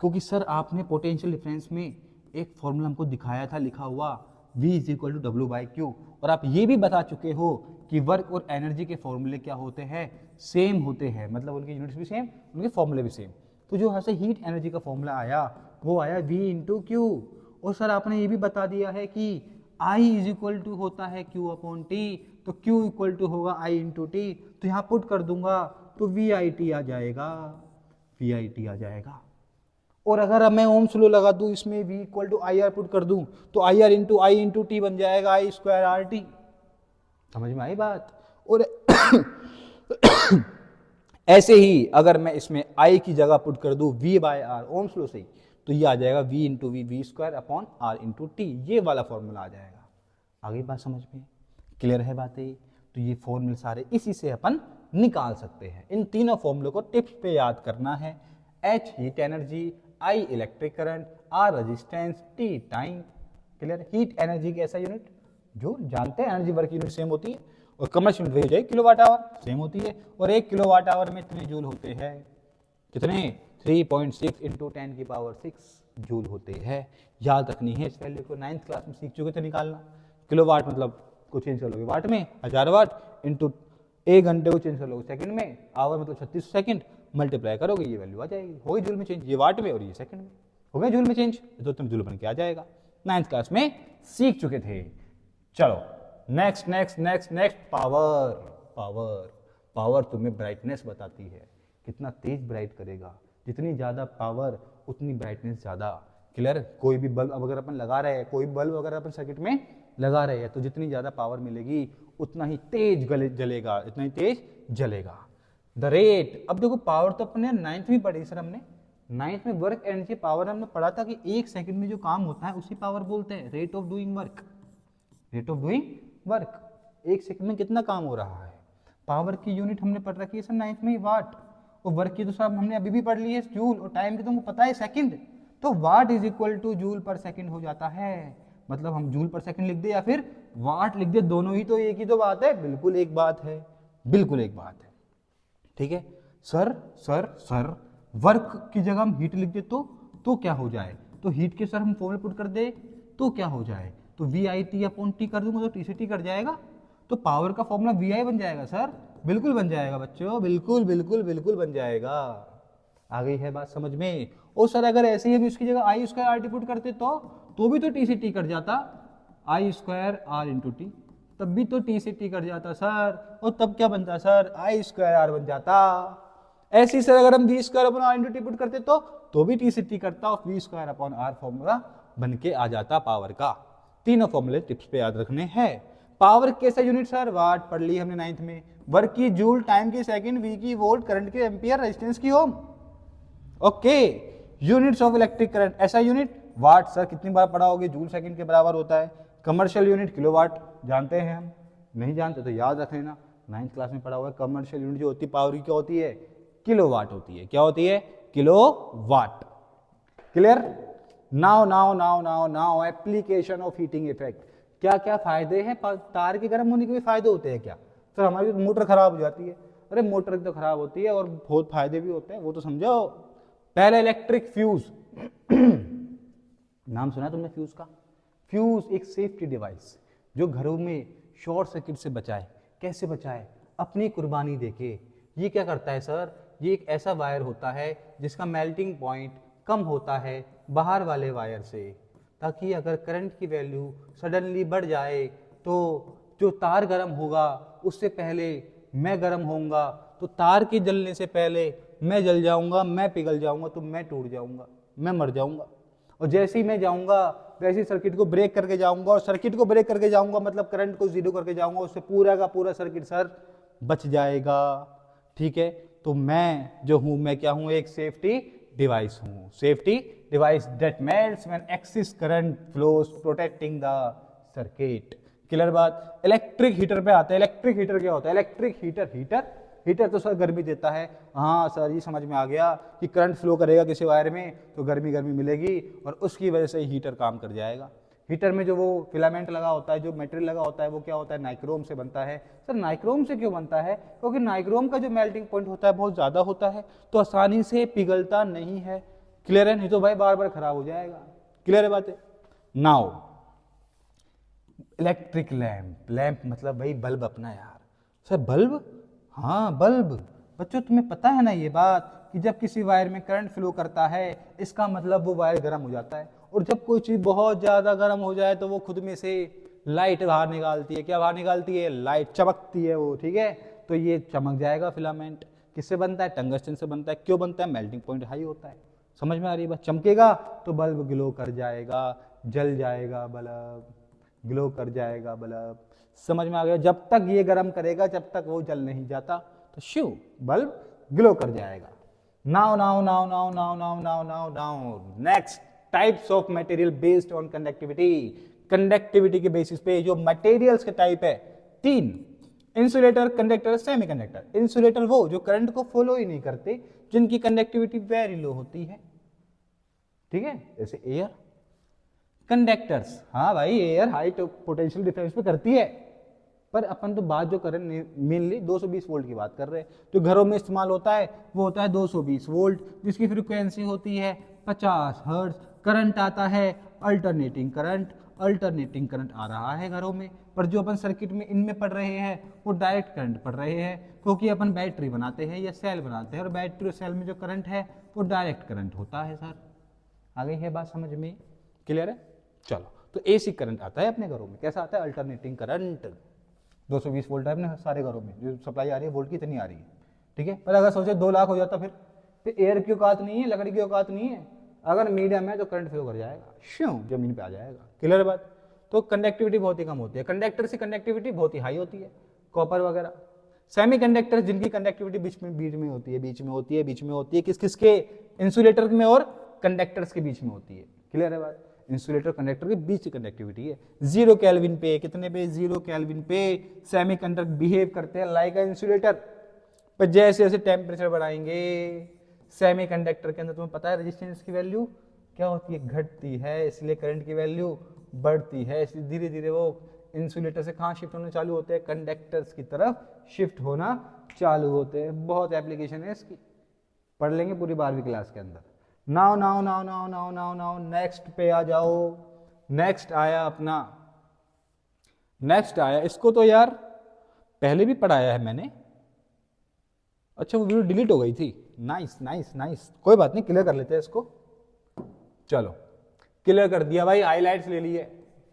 क्योंकि सर आपने पोटेंशियल डिफरेंस में एक फॉर्मूला हमको दिखाया था लिखा हुआ V = W/Q, और आप ये भी बता चुके हो कि वर्क और एनर्जी के फॉर्मूले क्या होते हैं, सेम होते हैं, मतलब उनके यूनिट्स भी सेम, उनके फॉर्मूले भी सेम। तो जो यहाँ से हीट एनर्जी का फॉर्मूला आया वो आया V × Q, और सर आपने ये भी बता दिया है कि I = होता है Q/T, तो Q = होगा I × T, तो यहाँ पुट कर दूंगा तो VIT आ जाएगा, VIT आ जाएगा। और अगर मैं ओम्स लॉ लगा दूं इसमें V = IR पुट कर दूं तो IR × I × T बन जाएगा I²RT। समझ में आई बात? और ऐसे ही अगर मैं इसमें I की जगह पुट कर दूं V/R ओम्स लॉ से, तो ये आ जाएगा V × V V²/R × T, ये वाला फॉर्मूला आ जाएगा। आगे बात समझ में क्लियर है बातें? तो ये फॉर्मूले सारे इसी से अपन निकाल सकते हैं। इन तीनों फॉर्मूलों को टिप्स पे याद करना है। H heat energy, I electric current, R resistance, T time. Clear? Heat energy की ऐसा यूनिट जो जानते हैं, एनर्जी वर्क यूनिट सेम होती है, और कमर्शियल यूनिट वही हो जाएगी किलोवाट आवर सेम होती है, और 1 किलोवाट आवर में इतने जूल होते हैं, कितने 3.6 × 10⁶ जूल होते हैं। याद रखनी है इस वैल्यू को, 9th क्लास में सीख चुके थे निकालना। किलोवाट मतलब को चेंज कर लोगे वाट में, 1000 वाट इंटू 1 घंटे को चेंज कर लोगे सेकंड में, आवर मतलब 36 सेकंड, मल्टीप्लाई करोगे ये वैल्यू आ जाएगी, होगी जूल में चेंज, ये वाट में और ये सेकंड में, हो गया जूल में चेंज, तो तुम जूल बन के आ जाएगा। 9th क्लास में सीख चुके थे। चलो next next next next power. Power power तुम्हें ब्राइटनेस बताती है, कितना तेज ब्राइट करेगा, जितनी ज़्यादा पावर उतनी ब्राइटनेस ज़्यादा। क्लियर? कोई भी बल्ब अगर अपन लगा रहे हैं, कोई बल्ब अगर अपन सर्किट में लगा रहे हैं, तो जितनी ज़्यादा पावर मिलेगी उतना ही तेज जलेगा, इतना ही तेज जलेगा। द रेट, अब देखो पावर तो अपने 9th में पढ़ी सर हमने, 9th में वर्क एनर्जी पावर हमने पढ़ा था कि 1 सेकंड में जो काम होता है उसी पावर बोलते हैं, rate of doing work. Rate of doing work, 1 second में कितना काम हो रहा है। पावर की यूनिट हमने पढ़ रखी है सर 9th में वाट, और वर्क की तो सब हमने अभी भी पढ़ ली है जूल, और टाइम की तुमको पता है सेकंड, तो वाट = जूल पर सेकंड हो जाता है। मतलब हम जूल पर सेकंड लिख दे या फिर वाट लिख दे, दोनों ही तो एक ही तो बात है, बिल्कुल एक बात है, बिल्कुल एक बात है। ठीक है सर, सर सर वर्क की जगह हम हीट लिख दे तो क्या हो जाए, तो हीट के सर हम फॉर्मूला पुट कर दे तो क्या हो जाए, तो VIT/T कर दूंगा तो T से T कट जाएगा, तो पावर का फॉर्मूला VI बन जाएगा सर, बिल्कुल बन जाएगा बच्चों, बिल्कुल बिल्कुल बिल्कुल बन जाएगा। आ गई है बात समझ में? और सर अगर ऐसे ही हम इसकी जगह I²RT पुट करते तो भी तो T से T कट जाता, I²R × T, तब भी तो T से T कट जाता सर, और तब क्या बनता सर, I²R बन जाता। ऐसे ही सर अगर हम V²/R × T पुट करते तो भी T से T करता, और V²/R फॉर्मूला बन के आ जाता पावर का। तीनों फॉर्मूले टिप्स पे याद रखने हैं। पावर कैसा यूनिट सर, वाट पढ़ ली हमने 9th में, वर्क की जूल, टाइम की सेकंड, वी की वोल्ट, करंट के एम्पियर, रेजिस्टेंस की ohm. Okay, units of electric current, ऐसा यूनिट वाट सर कितनी बार पढ़ा होगे, जूल सेकंड के बराबर होता है। कमर्शियल यूनिट किलोवाट जानते हैं हम, नहीं जानते तो याद रख लेना, 9th क्लास में पढ़ा हुआ है। कमर्शियल यूनिट जो होती है पावर की क्या होती है, किलोवाट होती है। क्या होती है, kilowatt. Clear? Now now now now now application of heating effect. क्या क्या फायदे हैं, तार के गर्म होने के भी फायदे होते हैं क्या सर? हमारी मोटर खराब हो जाती है, अरे मोटर तो खराब होती है और बहुत फायदे भी होते हैं, वो तो समझो। पहले इलेक्ट्रिक फ्यूज नाम सुना तुमने फ्यूज का? फ्यूज एक सेफ्टी डिवाइस जो घरों में शॉर्ट सर्किट से बचाए। कैसे बचाए? अपनी कुर्बानी देके। ये क्या करता है सर, ये एक ऐसा वायर होता है जिसका मेल्टिंग पॉइंट कम होता है बाहर वाले वायर से, ताकि अगर करंट की वैल्यू सडनली बढ़ जाए तो जो तार गर्म होगा उससे पहले मैं गर्म होऊंगा, तो तार के जलने से पहले मैं जल जाऊंगा, मैं पिघल जाऊंगा, तो मैं टूट जाऊंगा, मैं मर जाऊंगा। और जैसे ही मैं जाऊंगा वैसे ही सर्किट को ब्रेक करके जाऊंगा, और सर्किट को ब्रेक करके जाऊंगा मतलब करंट को जीरो करके जाऊंगा, उससे पूरा का पूरा सर्किट सर बच जाएगा। ठीक है, तो मैं जो हूं, मैं क्या हूं, एक सेफ्टी डिवाइस हूं। Safety device that melts when excess current flows protecting the circuit. Clear बात? इलेक्ट्रिक हीटर पे आते हैं। इलेक्ट्रिक हीटर क्या होता है? इलेक्ट्रिक हीटर तो सर गर्मी देता है। हाँ सर, ये समझ में आ गया कि करंट फ्लो करेगा किसी वायर में तो गर्मी गर्मी मिलेगी और उसकी वजह से हीटर काम कर जाएगा। हीटर में जो वो फिलामेंट लगा होता है, जो मटेरियल लगा होता है, वो क्या होता है, नाइक्रोम से बनता है। सर नाइक्रोम से क्यों बनता है? क्योंकि नाइक्रोम का जो मेल्टिंग पॉइंट होता है बहुत ज़्यादा होता है, तो आसानी से पिघलता नहीं है। क्लियर है? नहीं तो भाई बार बार खराब हो जाएगा। क्लियर है बातें? नाउ इलेक्ट्रिक लैंप, लैंप मतलब भाई बल्ब अपना यार। Sir bulb? हाँ बल्ब। बच्चों तुम्हें पता है ना ये बात कि जब किसी वायर में करंट फ्लो करता है इसका मतलब वो वायर गर्म हो जाता है, और जब कोई चीज बहुत ज्यादा गर्म हो जाए तो वो खुद में से लाइट बाहर निकालती है। क्या बाहर निकालती है? लाइट, चमकती है वो। ठीक है, तो ये चमक जाएगा फिलामेंट। किससे बनता है? टंगस्टन से बनता है। क्यों बनता है? मेल्टिंग पॉइंट हाई होता है। समझ में आ रही है बात? चमकेगा तो बल्ब ग्लो कर जाएगा, जल जाएगा बल्ब, ग्लो कर जाएगा बल्ब। समझ में आ गया? जब तक ये गर्म करेगा जब तक वो जल नहीं जाता, तो शिव बल्ब ग्लो कर जाएगा। Now now now now now now now now now next types of material based on conductivity. Conductivity के बेसिस पे जो मटेरियल्स के टाइप है 3: इंसुलेटर, कंडक्टर, सेमीकंडक्टर। इंसुलेटर वो जो करंट को फॉलो ही नहीं करते, जिनकी कंडक्टिविटी वेरी लो होती है। ठीक है, जैसे एयर। कंडक्टर्स, हाँ भाई एयर हाई पोटेंशियल डिफरेंस पे करती है, पर अपन तो बात जो कर रहे हैं मेनली 220 वोल्ट की बात कर रहे हैं। जो घरों में इस्तेमाल होता है वो होता है 220 वोल्ट, जिसकी फ्रीक्वेंसी होती है 50 हर्ट्ज। करंट आता है अल्टरनेटिंग करंट। अल्टरनेटिंग करंट आ रहा है घरों में, पर जो अपन सर्किट में इनमें पढ़ रहे हैं वो डायरेक्ट करंट पढ़ रहे हैं, क्योंकि अपन बैटरी बनाते हैं या सेल बनाते हैं, और बैटरी और सेल में जो करंट है वो डायरेक्ट करंट होता है। सर आ गई है बात समझ में? क्लियर है? चलो, तो एसी करंट आता है अपने घरों में। कैसा आता है? Alternating current. 220 वोल्ट है अपने सारे घरों में, जो सप्लाई आ रही है वोल्ट की इतनी आ रही है। ठीक है, पर अगर सोचे 2 लाख हो जाता फिर एयर की औकात नहीं है, लकड़ी की औकात नहीं है। अगर मीडियम है तो करंट फ्लो कर जाएगा, श्यों जमीन पे आ जाएगा। क्लियर बात? तो कंडक्टिविटी बहुत ही कम होती है। कंडक्टर से कंडक्टिविटी बहुत ही हाई होती है, कॉपर वगैरह। सेमी कंडक्टर जिनकी कंडक्टिविटी बीच में होती है किस किसके? इंसुलेटर में और कंडक्टर्स के बीच में होती है। क्लियर है बात? इंसुलेटर कंडक्टर के बीच की कंडक्टिविटी है 0 केल्विन पे। कितने पे? 0 केल्विन पे सेमीकंडक्टर बिहेव करते हैं लाइक इंसुलेटर। पर जैसे जैसे टेम्परेचर बढ़ाएंगे सेमीकंडक्टर के अंदर, तुम्हें पता है रेजिस्टेंस की वैल्यू क्या होती है? घटती है, इसलिए करंट की वैल्यू बढ़ती है। इसलिए धीरे धीरे वो इंसुलेटर से कहाँ शिफ्ट होना चालू होते हैं? कंडक्टर्स की तरफ शिफ्ट होना चालू होते हैं। बहुत एप्लीकेशन है इसकी, पढ़ लेंगे पूरी 12वीं क्लास के अंदर। Now now now now now now now next पे आ जाओ। नेक्स्ट आया अपना, नेक्स्ट आया, इसको तो यार पहले भी पढ़ाया है मैंने। अच्छा वो वीडियो डिलीट हो गई थी। नाइस नाइस नाइस, कोई बात नहीं, क्लियर कर लेते हैं इसको। चलो क्लियर कर दिया भाई, हाइलाइट्स ले लिए।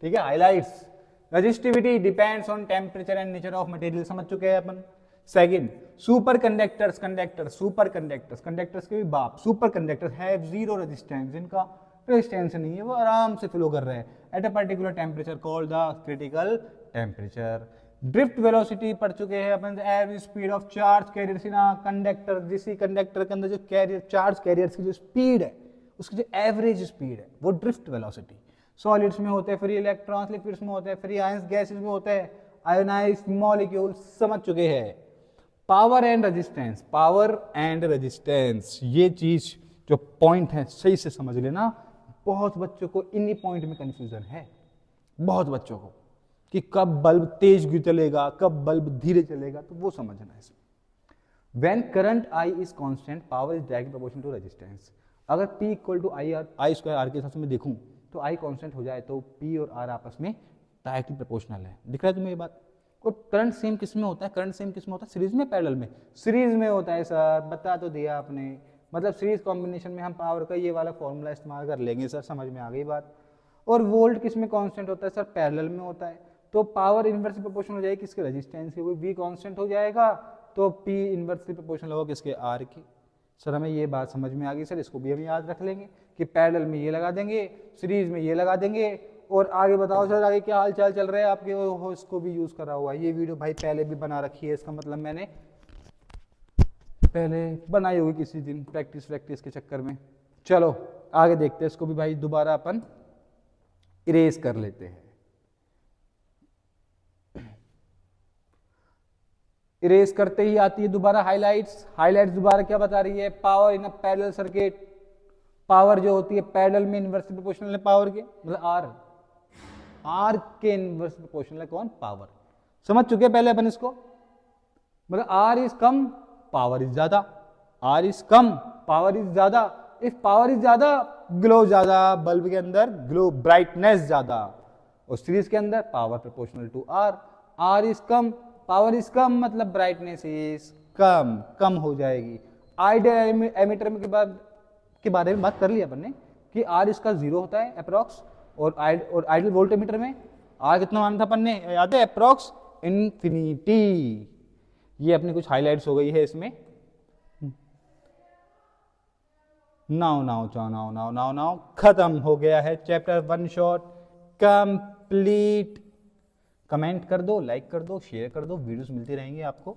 ठीक है, highlights. Resistivity depends on temperature and nature of material, समझ चुके हैं अपन। Second, superconductors. Superconductors के भी बाप। Superconductors have zero resistance, जिनका रेजिस्टेंस नहीं है, वो आराम से फ्लो कर रहे हैं at a particular temperature called the critical temperature. Drift velocity पढ़ चुके हैं अपन, average speed of charge carriers in a conductor. जिस कंडक्टर के अंदर जो कैरियर चार्ज कैरियर्स की जो स्पीड है, उसकी जो एवरेज स्पीड है वो ड्रिफ्ट वेलोसिटी। सॉलिड्स में होते हैं फ्री इलेक्ट्रॉन्स, लिक्विड्स में होते हैं फ्री आयंस, गैसेस में होते हैं आयोनाइज्ड मॉलिक्यूल। समझ चुके हैं। Power and resistance, power and resistance, ये चीज जो पॉइंट है सही से समझ लेना। बहुत बच्चों को इन्हीं पॉइंट में कंफ्यूजन है, बहुत बच्चों को, कि कब बल्ब तेज चलेगा कब बल्ब धीरे चलेगा, तो वो समझना है इसमें। When current I is constant, power is directly proportional to resistance। अगर P equal to I square R के हिसाब से मैं देखूं तो I कांस्टेंट हो जाए तो P और R आपस में डायरेक्टली प्रोपोर्शनल है। दिख रहा है तुम्हें ये बात? और करंट सेम किस में होता है? करंट सेम किस में होता है? सीरीज में, पैरेलल में? सीरीज में होता है सर, बता तो दिया आपने। मतलब सीरीज कॉम्बिनेशन में हम पावर का ये वाला फॉर्मूला इस्तेमाल कर लेंगे सर, समझ में आ गई बात। और वोल्ट किस में कांस्टेंट होता है सर? पैरेलल में होता है। तो पावर इनवर्सली प्रोपोर्शनल हो जाएगी किसके? रेजिस्टेंस की। V कांस्टेंट हो जाएगा तो P इनवर्सली प्रोपोर्शनल होगा किसके? R की। सर हमें ये बात समझ में आ गई सर, इसको भी हम याद रख लेंगे कि पैरेलल में ये लगा देंगे, सीरीज में ये लगा देंगे। और आगे बताओ सर, आगे क्या हाल चाल चल रहा है आपके? हो इसको भी यूज करा हुआ है, ये वीडियो भाई पहले भी बना रखी है, इसका मतलब मैंने पहले बनाई होगी किसी दिन प्रैक्टिस के चक्कर में। चलो आगे देखते हैं इसको भी भाई, दोबारा अपन इरेज कर लेते हैं। इरेज करते ही आती है दोबारा हाइलाइट्स। हाइलाइट्स दोबारा क्या बता रही है? Power in a parallel circuit. Power जो होती है पैरेलल में इनवर्सली प्रोपोर्शनल है पावर के, मतलब आर। आर के इनवर्स प्रोपोर्शनल है कौन? पावर। समझ चुके पहले अपन इसको, मतलब आर इज कम पावर इज ज्यादा, आर इज कम पावर इज ज्यादा, इफ पावर इज ज्यादा ग्लो ज्यादा, बल्ब के अंदर ग्लो ब्राइटनेस ज्यादा, और सीरीज के अंदर power proportional to R, R is कम पावर इज कम मतलब ब्राइटनेस इज कम हो जाएगी। आइडियल एमीटर के बारे में बात कर लिया अपन ने कि आर इसका 0 होता है अप्रॉक्स, और आइडियल वोल्टमीटर में आर कितना माना था अपन ने, याद है? Approx infinity. ये अपनी कुछ हाइलाइट्स हो गई है इसमें। नाउ खत्म हो गया है चैप्टर 1 शॉर्ट कंप्लीट। कमेंट कर दो, लाइक कर दो, शेयर कर दो, वीडियोस मिलती रहेंगी आपको।